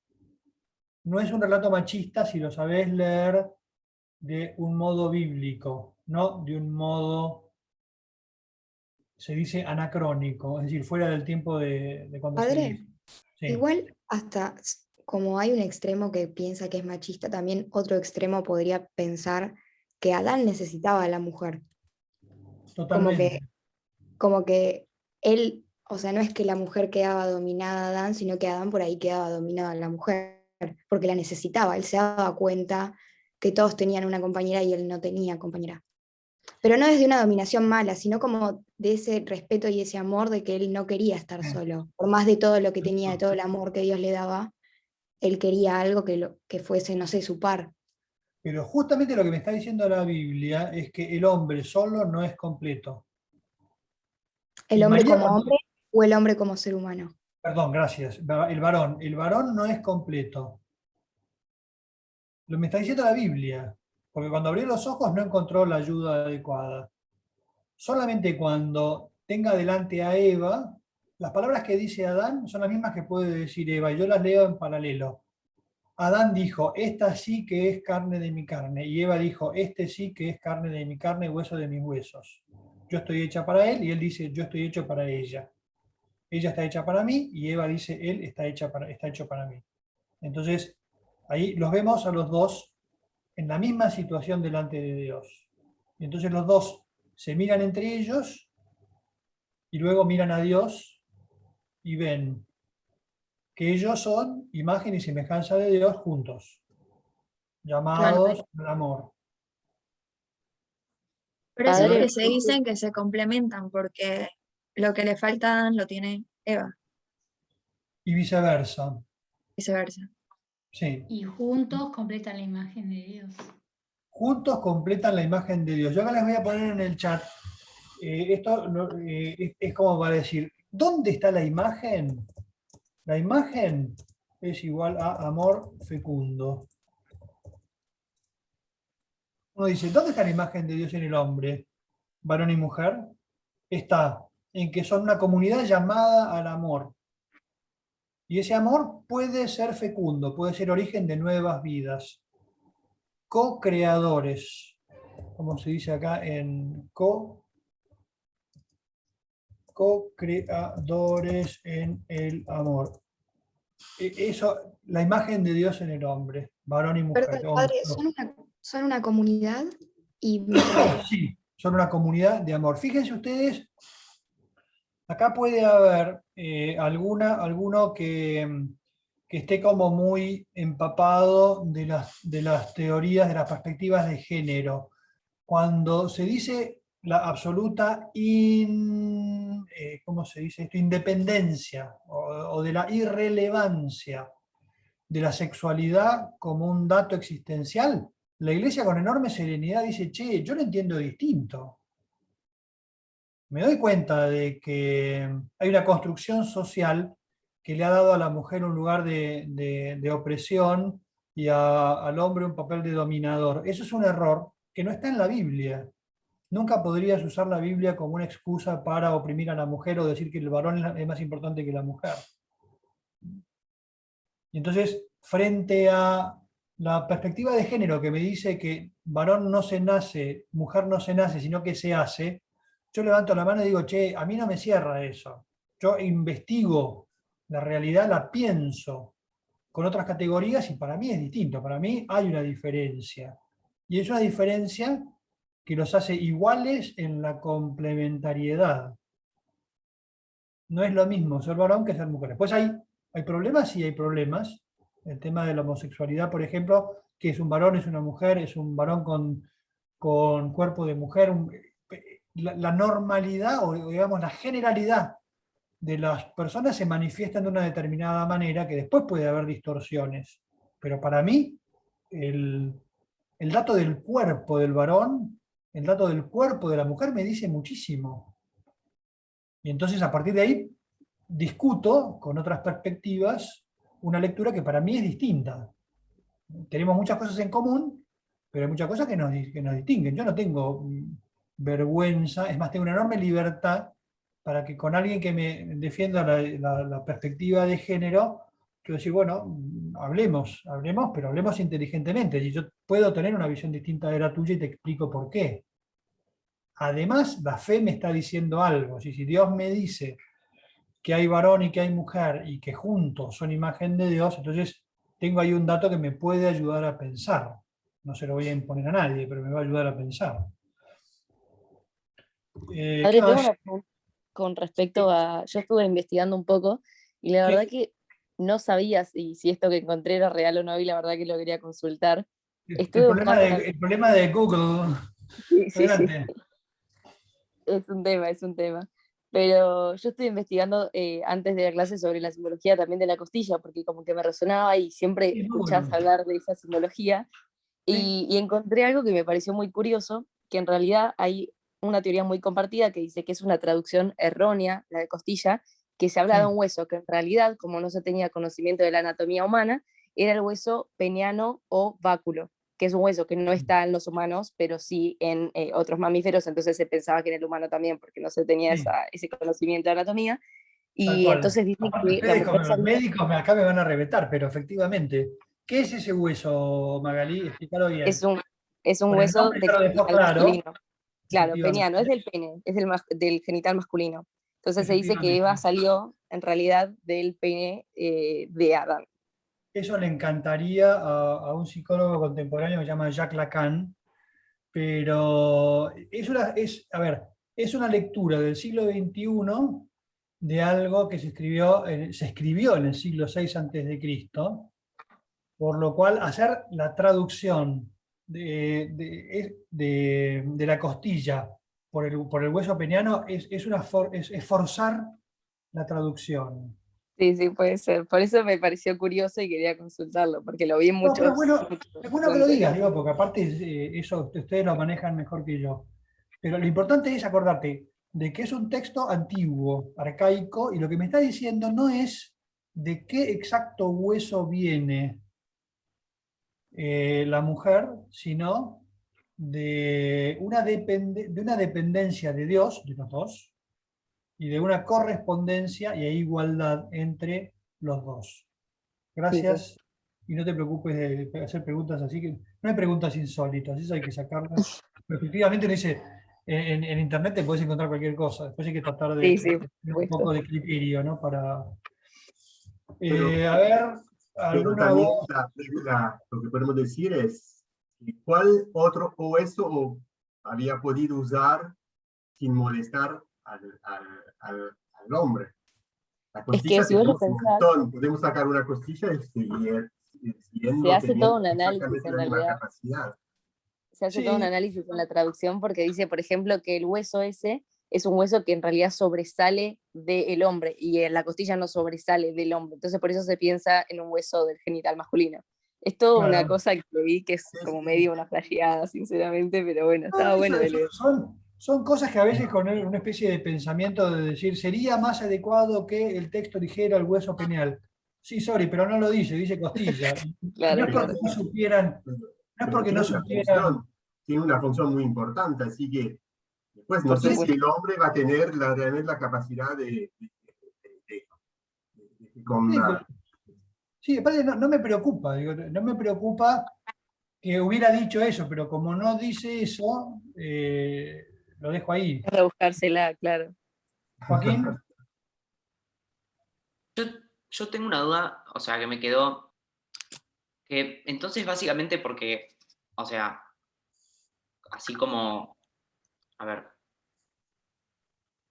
No es un relato machista si lo sabés leer de un modo bíblico, no de un modo, se dice anacrónico, es decir, fuera del tiempo de cuando se Padre, dice. Sí. igual hasta como hay un extremo que piensa que es machista, también otro extremo podría pensar que Adán necesitaba a la mujer. Totalmente. Como que él, o sea, no es que la mujer quedaba dominada a Adán, sino que Adán por ahí quedaba dominado a la mujer, porque la necesitaba. Él se daba cuenta que todos tenían una compañera y él no tenía compañera. Pero no desde una dominación mala, sino como de ese respeto y ese amor de que él no quería estar solo. Por más de todo lo que tenía, de todo el amor que Dios le daba, él quería algo que fuese, no sé, su par. Pero justamente lo que me está diciendo la Biblia es que el hombre solo no es completo. ¿El hombre como hombre o el hombre como ser humano? Perdón, gracias. El varón no es completo. Lo me está diciendo la Biblia, porque cuando abrió los ojos no encontró la ayuda adecuada. Solamente cuando tenga delante a Eva, las palabras que dice Adán son las mismas que puede decir Eva, y yo las leo en paralelo. Adán dijo, esta sí que es carne de mi carne, y Eva dijo, este sí que es carne de mi carne, hueso de mis huesos. Yo estoy hecha para él, y él dice, yo estoy hecho para ella. Ella está hecha para mí, y Eva dice, él está hecho para mí. Entonces, ahí los vemos a los dos en la misma situación delante de Dios. Y entonces los dos se miran entre ellos, y luego miran a Dios, y ven que ellos son imagen y semejanza de Dios juntos, llamados al amor. Por eso es Padre, que se dicen que se complementan, porque lo que le falta a Adán lo tiene Eva, Y viceversa, viceversa. sí. Y juntos completan la imagen de Dios. Juntos completan la imagen de Dios. Yo acá les voy a poner en el chat, esto es como para decir, ¿dónde está la imagen? La imagen es igual a amor fecundo. Uno dice, ¿dónde está la imagen de Dios en el hombre? Varón y mujer. Está en que son una comunidad llamada al amor. Y ese amor puede ser fecundo, puede ser origen de nuevas vidas. Co-creadores, como se dice acá en co-creadores en el amor. Eso, la imagen de Dios en el hombre, varón y mujer. Perdón, padre, son una comunidad y me Sí, son una comunidad de amor. Fíjense ustedes, acá puede haber alguno que esté como muy empapado de las teorías, de las perspectivas de género. Cuando se dice la absoluta ¿cómo se dice esto? Independencia o de la irrelevancia de la sexualidad como un dato existencial, la Iglesia con enorme serenidad dice, che, yo lo entiendo distinto. Me doy cuenta de que hay una construcción social que le ha dado a la mujer un lugar de opresión y al hombre un papel de dominador. Eso es un error que no está en la Biblia. Nunca podrías usar la Biblia como una excusa para oprimir a la mujer o decir que el varón es más importante que la mujer. Y entonces, frente a la perspectiva de género que me dice que varón no se nace, mujer no se nace, sino que se hace, yo levanto la mano y digo, che, a mí no me cierra eso. Yo investigo la realidad, la pienso con otras categorías y para mí es distinto. Para mí hay una diferencia. Y es una diferencia que los hace iguales en la complementariedad. No es lo mismo ser varón que ser mujer. Después hay problemas, sí hay problemas. El tema de la homosexualidad, por ejemplo, que es un varón, es una mujer, es un varón con cuerpo de mujer. La normalidad, o digamos la generalidad de las personas se manifiestan de una determinada manera que después puede haber distorsiones. Pero para mí, el dato del cuerpo del varón, el dato del cuerpo de la mujer me dice muchísimo. Y entonces a partir de ahí discuto con otras perspectivas una lectura que para mí es distinta. Tenemos muchas cosas en común, pero hay muchas cosas que nos distinguen. Yo no tengo vergüenza, es más, tengo una enorme libertad para que con alguien que me defienda la perspectiva de género, quiero decir, bueno, hablemos, pero hablemos inteligentemente. Y yo puedo tener una visión distinta de la tuya y te explico por qué. Además, la fe me está diciendo algo. Si Dios me dice que hay varón y que hay mujer y que juntos son imagen de Dios, entonces tengo ahí un dato que me puede ayudar a pensar. No se lo voy a imponer a nadie, pero me va a ayudar a pensar. Padre, tengo una pregunta con respecto a... Yo estuve investigando un poco y la verdad que no sabía si esto que encontré era real o no, y la verdad que lo quería consultar. El problema de Google. Sí. Es un tema. Pero yo estuve investigando antes de la clase sobre la simbología también de la costilla, porque como que me resonaba y siempre escuchás hablar de esa simbología. Y encontré algo que me pareció muy curioso, que en realidad hay una teoría muy compartida que dice que es una traducción errónea, la de costilla, que se habla de un hueso que en realidad, como no se tenía conocimiento de la anatomía humana, era el hueso peniano o báculo, que es un hueso que no está en los humanos, pero sí en otros mamíferos, entonces se pensaba que en el humano también, porque no se tenía ese conocimiento de anatomía. Y entonces dicen que los médicos acá me van a reventar, pero efectivamente, ¿Qué es ese hueso, Magalí? Explícalo bien. Es un Con el hueso nombre del ya lo dejó genital claro, masculino. Claro, peniano, efectivamente. es del pene, es del genital masculino. Entonces se dice que Efectivamente. Eva salió en realidad del pene de Adán. Eso le encantaría a un psicólogo contemporáneo que se llama Jacques Lacan, pero a ver, es una lectura del siglo XXI de algo que se escribió en el siglo VI a.C., por lo cual hacer la traducción de la costilla por el hueso peniano es forzar la traducción. Sí, sí, puede ser. Por eso me pareció curioso y quería consultarlo, porque lo vi en No, muchos... pero bueno, es bueno que lo fuentes. digas, digo, porque aparte eso ustedes lo manejan mejor que yo. Pero lo importante es acordarte de que es un texto antiguo, arcaico, y lo que me está diciendo no es de qué exacto hueso viene la mujer, sino de una dependencia de Dios, de los dos, y de una correspondencia y igualdad entre los dos. Gracias. Sí. Y no te preocupes de hacer preguntas así, que no hay preguntas insólitas, eso hay que sacarlas. Pero efectivamente no dice, en internet te puedes encontrar cualquier cosa, después hay que tratar de tener un poco de criterio, ¿no? Para, a ver, Pero alguna también voz. lo que podemos decir es, ¿cuál otro hueso había podido usar sin molestar al hombre? La Es costilla que si vos lo tenemos un pensás, montón, podemos sacar una costilla y seguir se hace todo teniendo un análisis exactamente en la misma realidad. capacidad. Se hace todo un análisis en la traducción porque dice, por ejemplo, que el hueso ese es un hueso que en realidad sobresale del hombre y la costilla no sobresale del hombre. Entonces por eso se piensa en un hueso del genital masculino. Es toda una Claro. cosa que vi que es como medio una flageada, sinceramente, pero bueno, estaba Eso- bueno de eso leer. son cosas que a veces con una especie de pensamiento de decir, sería más adecuado que el texto dijera el hueso peneal. Sí, sorry, pero no lo dice costilla. Y Claro, no es porque claro. no supieran, no es Pero porque no supieran. tiene una función muy importante, así que después no Por sé si supuesto. el hombre va a tener realmente la capacidad de con Sí, pero- sí, aparte no me preocupa, digo, no me preocupa que hubiera dicho eso, pero como no dice eso, lo dejo ahí. Para buscársela, claro. Joaquín, Yo tengo una duda, o sea, que me quedó, que entonces básicamente porque, o sea, así como, a ver,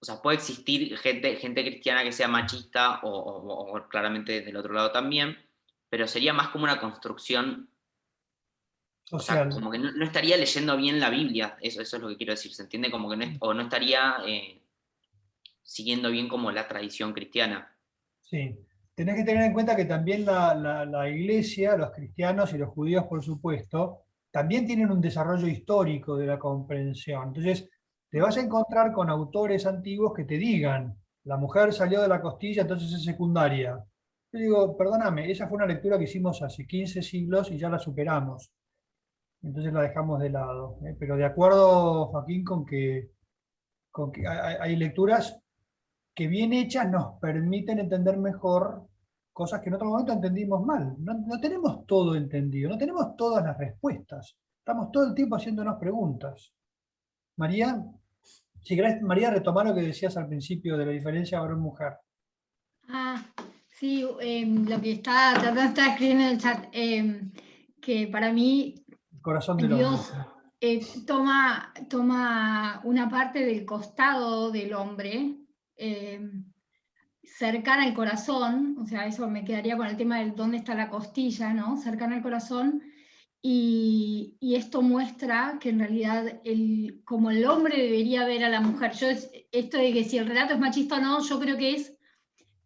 o sea, puede existir gente cristiana que sea machista o claramente del otro lado también, pero sería más como una construcción, o sea, social. como que no estaría leyendo bien la Biblia, eso es lo que quiero decir, ¿se entiende? Como que no estaría siguiendo bien como la tradición cristiana. Sí. Tenés que tener en cuenta que también la iglesia, los cristianos y los judíos, por supuesto, también tienen un desarrollo histórico de la comprensión. Entonces, te vas a encontrar con autores antiguos que te digan, la mujer salió de la costilla, entonces es secundaria. Yo digo, perdóname, esa fue una lectura que hicimos hace 15 siglos y ya la superamos. Entonces la dejamos de lado. Pero de acuerdo, Joaquín, con que hay lecturas que bien hechas nos permiten entender mejor cosas que en otro momento entendimos mal. No tenemos todo entendido, no tenemos todas las respuestas. Estamos todo el tiempo haciéndonos preguntas. María, si querés, María, retomar lo que decías al principio de la diferencia varón-mujer. Sí, lo que está escribiendo en el chat, que para mí El corazón del hombre. Dios toma una parte del costado del hombre, cercana al corazón, o sea, eso me quedaría con el tema de dónde está la costilla, ¿no? Cercana al corazón, y esto muestra que en realidad como el hombre debería ver a la mujer. Esto de que si el relato es machista o no, yo creo que es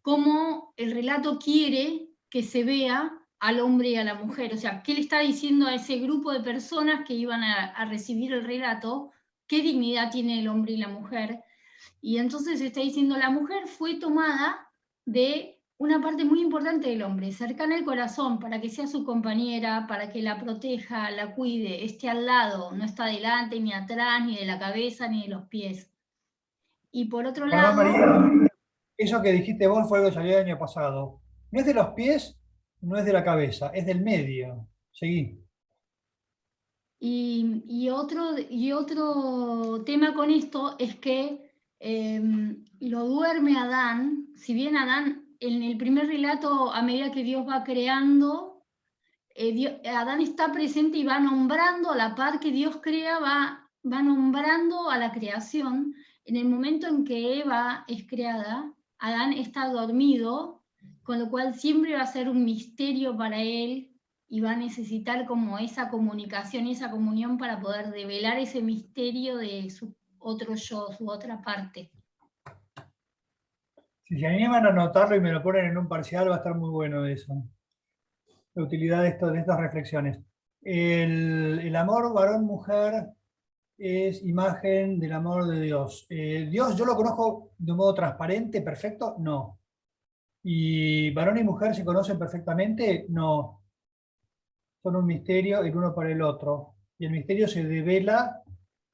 cómo el relato quiere que se vea al hombre y a la mujer. O sea, ¿qué le está diciendo a ese grupo de personas que iban a recibir el relato? ¿Qué dignidad tiene el hombre y la mujer? Y entonces está diciendo, la mujer fue tomada de una parte muy importante del hombre, cercana al corazón, para que sea su compañera, para que la proteja, la cuide, esté al lado, no está delante, ni atrás, ni de la cabeza, ni de los pies. Y por otro lado... María, eso que dijiste vos fue algo que salió el año pasado. No es de los pies, no es de la cabeza, es del medio. Seguí. Y otro tema con esto es que lo duerme Adán, si bien Adán en el primer relato, a medida que Dios va creando, Adán está presente y va nombrando, a la par que Dios crea, va nombrando a la creación. En el momento en que Eva es creada, Adán está dormido, con lo cual siempre va a ser un misterio para él, y va a necesitar como esa comunicación y esa comunión para poder develar ese misterio de su otro yo, su otra parte. Si se animan a anotarlo y me lo ponen en un parcial, va a estar muy bueno eso. La utilidad de estas reflexiones. El amor varón-mujer es imagen del amor de Dios. Dios, ¿yo lo conozco de un modo transparente, perfecto? No. ¿Y varón y mujer se conocen perfectamente? No. Son un misterio el uno para el otro. Y el misterio se devela,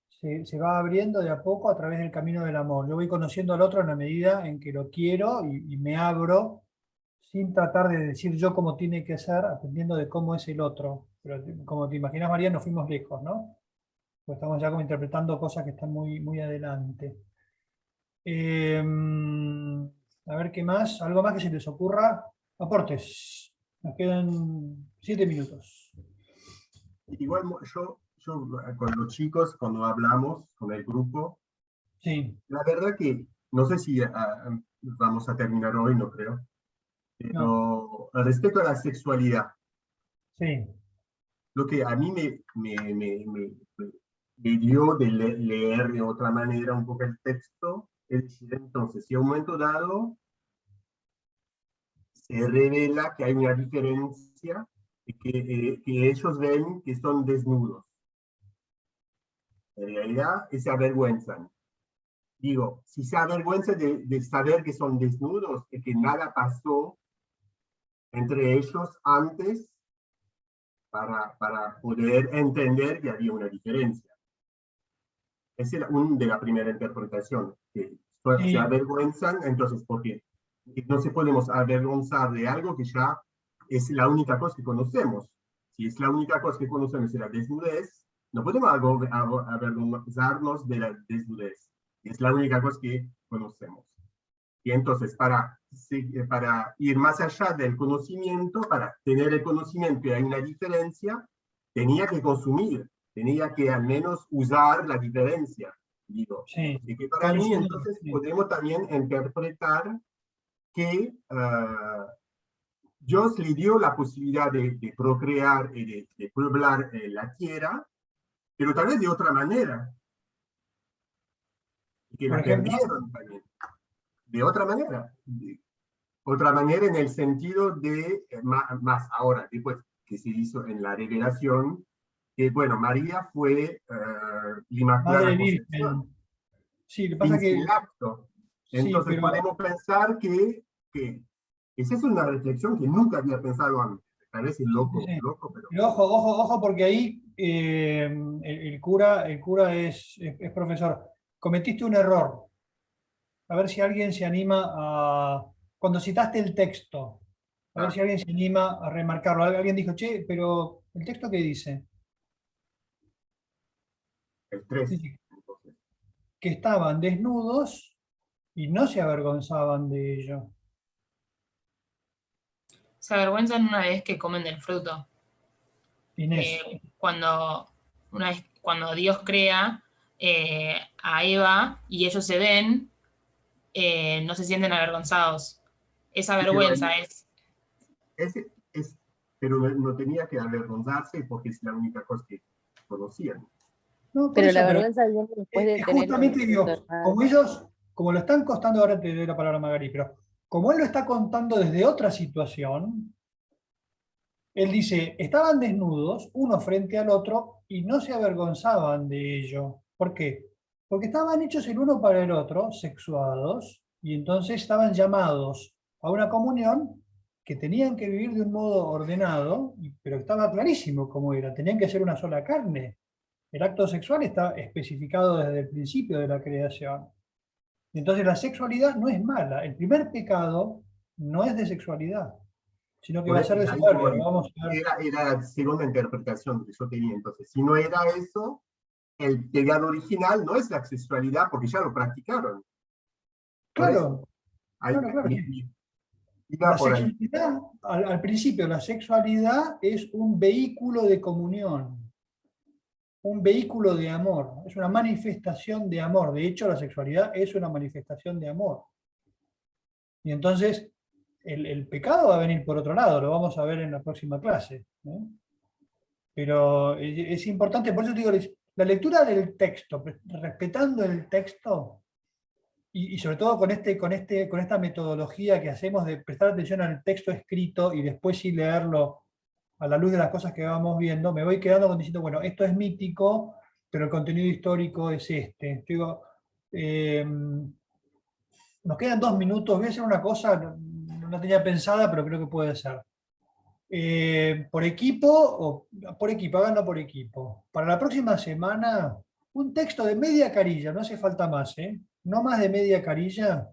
se va abriendo de a poco a través del camino del amor. Yo voy conociendo al otro en la medida en que lo quiero y me abro, sin tratar de decir yo cómo tiene que ser, aprendiendo de cómo es el otro. Pero como te imaginas, María, nos fuimos lejos, ¿no? Pues estamos ya como interpretando cosas que están muy, muy adelante. A ver qué más, algo más que se les ocurra. Aportes. Nos quedan 7 minutos. Igual yo con los chicos, cuando hablamos con el grupo, sí. La verdad que no sé si vamos a terminar hoy, no creo, pero respecto a la sexualidad, sí. Lo que a mí me dio de leer de otra manera un poco el texto, es decir, entonces, si a un momento dado se revela que hay una diferencia, que ellos ven que son desnudos. En realidad se avergüenzan. Digo, si se avergüenzan de saber que son desnudos, y que nada pasó entre ellos antes para poder entender que había una diferencia. Esa es una de la primera interpretación, que se avergüenzan, entonces, ¿por qué? Porque no se podemos avergonzar de algo que ya es la única cosa que conocemos. Si es la única cosa que conocemos es la desnudez, no podemos avergonzarnos de la desnudez. Es la única cosa que conocemos. Y entonces, para ir más allá del conocimiento, para tener el conocimiento que hay una diferencia, tenía que consumir, tenía que al menos usar la diferencia. Digo. Sí. Y que para mí, entonces, podemos también interpretar que Dios le dio la posibilidad de procrear y de poblar la tierra, pero tal vez de otra manera. Y que la perdieron también. De otra manera. Otra manera en el sentido de, más ahora, después que se hizo en la revelación, que bueno, María fue Inmaculada Concepción. Sí, lo que pasa que... Acto. Entonces sí, pero... podemos pensar que esa es una reflexión que nunca había pensado antes. Tal vez es loco, sí. Loco, pero... Pero ojo, porque ahí el cura es profesor. Cometiste un error. A ver si alguien se anima a... Cuando citaste el texto, a ver si alguien se anima a remarcarlo. Alguien dijo, che, pero ¿el texto qué dice? El 3. Dice que estaban desnudos y no se avergonzaban de ello. Se avergüenzan una vez que comen del fruto. Inés. Cuando Dios crea a Eva y ellos se ven, no se sienten avergonzados. Esa vergüenza pero no tenía que avergonzarse porque es la única cosa que conocían. No, pero la vergüenza viene después de tener... Justamente digo, como ellos, como lo están contando, ahora te doy la palabra a Magari, pero como él lo está contando desde otra situación, él dice, estaban desnudos, uno frente al otro, y no se avergonzaban de ello. ¿Por qué? Porque estaban hechos el uno para el otro, sexuados, y entonces estaban llamados a una comunión que tenían que vivir de un modo ordenado, pero estaba clarísimo cómo era, tenían que ser una sola carne. El acto sexual está especificado desde el principio de la creación. Entonces la sexualidad no es mala, el primer pecado no es de sexualidad, sino que va a ser de soberbia. Lo vamos a ver. Era la segunda interpretación que yo tenía. Entonces, si no era eso, el pecado original no es la sexualidad, porque ya lo practicaron. Claro, Claro. La sexualidad, al principio, la sexualidad es un vehículo de comunión, un vehículo de amor, es una manifestación de amor. De hecho, la sexualidad es una manifestación de amor. Y entonces, el pecado va a venir por otro lado, lo vamos a ver en la próxima clase. Pero es importante, por eso te digo, la lectura del texto, respetando el texto, y sobre todo con esta metodología que hacemos de prestar atención al texto escrito y después sí leerlo a la luz de las cosas que vamos viendo, me voy quedando diciendo, bueno, esto es mítico, pero el contenido histórico es este. Digo, nos quedan 2 minutos, voy a hacer una cosa, no tenía pensada, pero creo que puede ser. Por equipo, háganlo por equipo. Para la próxima semana, un texto de media carilla, no hace falta más, no más de media carilla,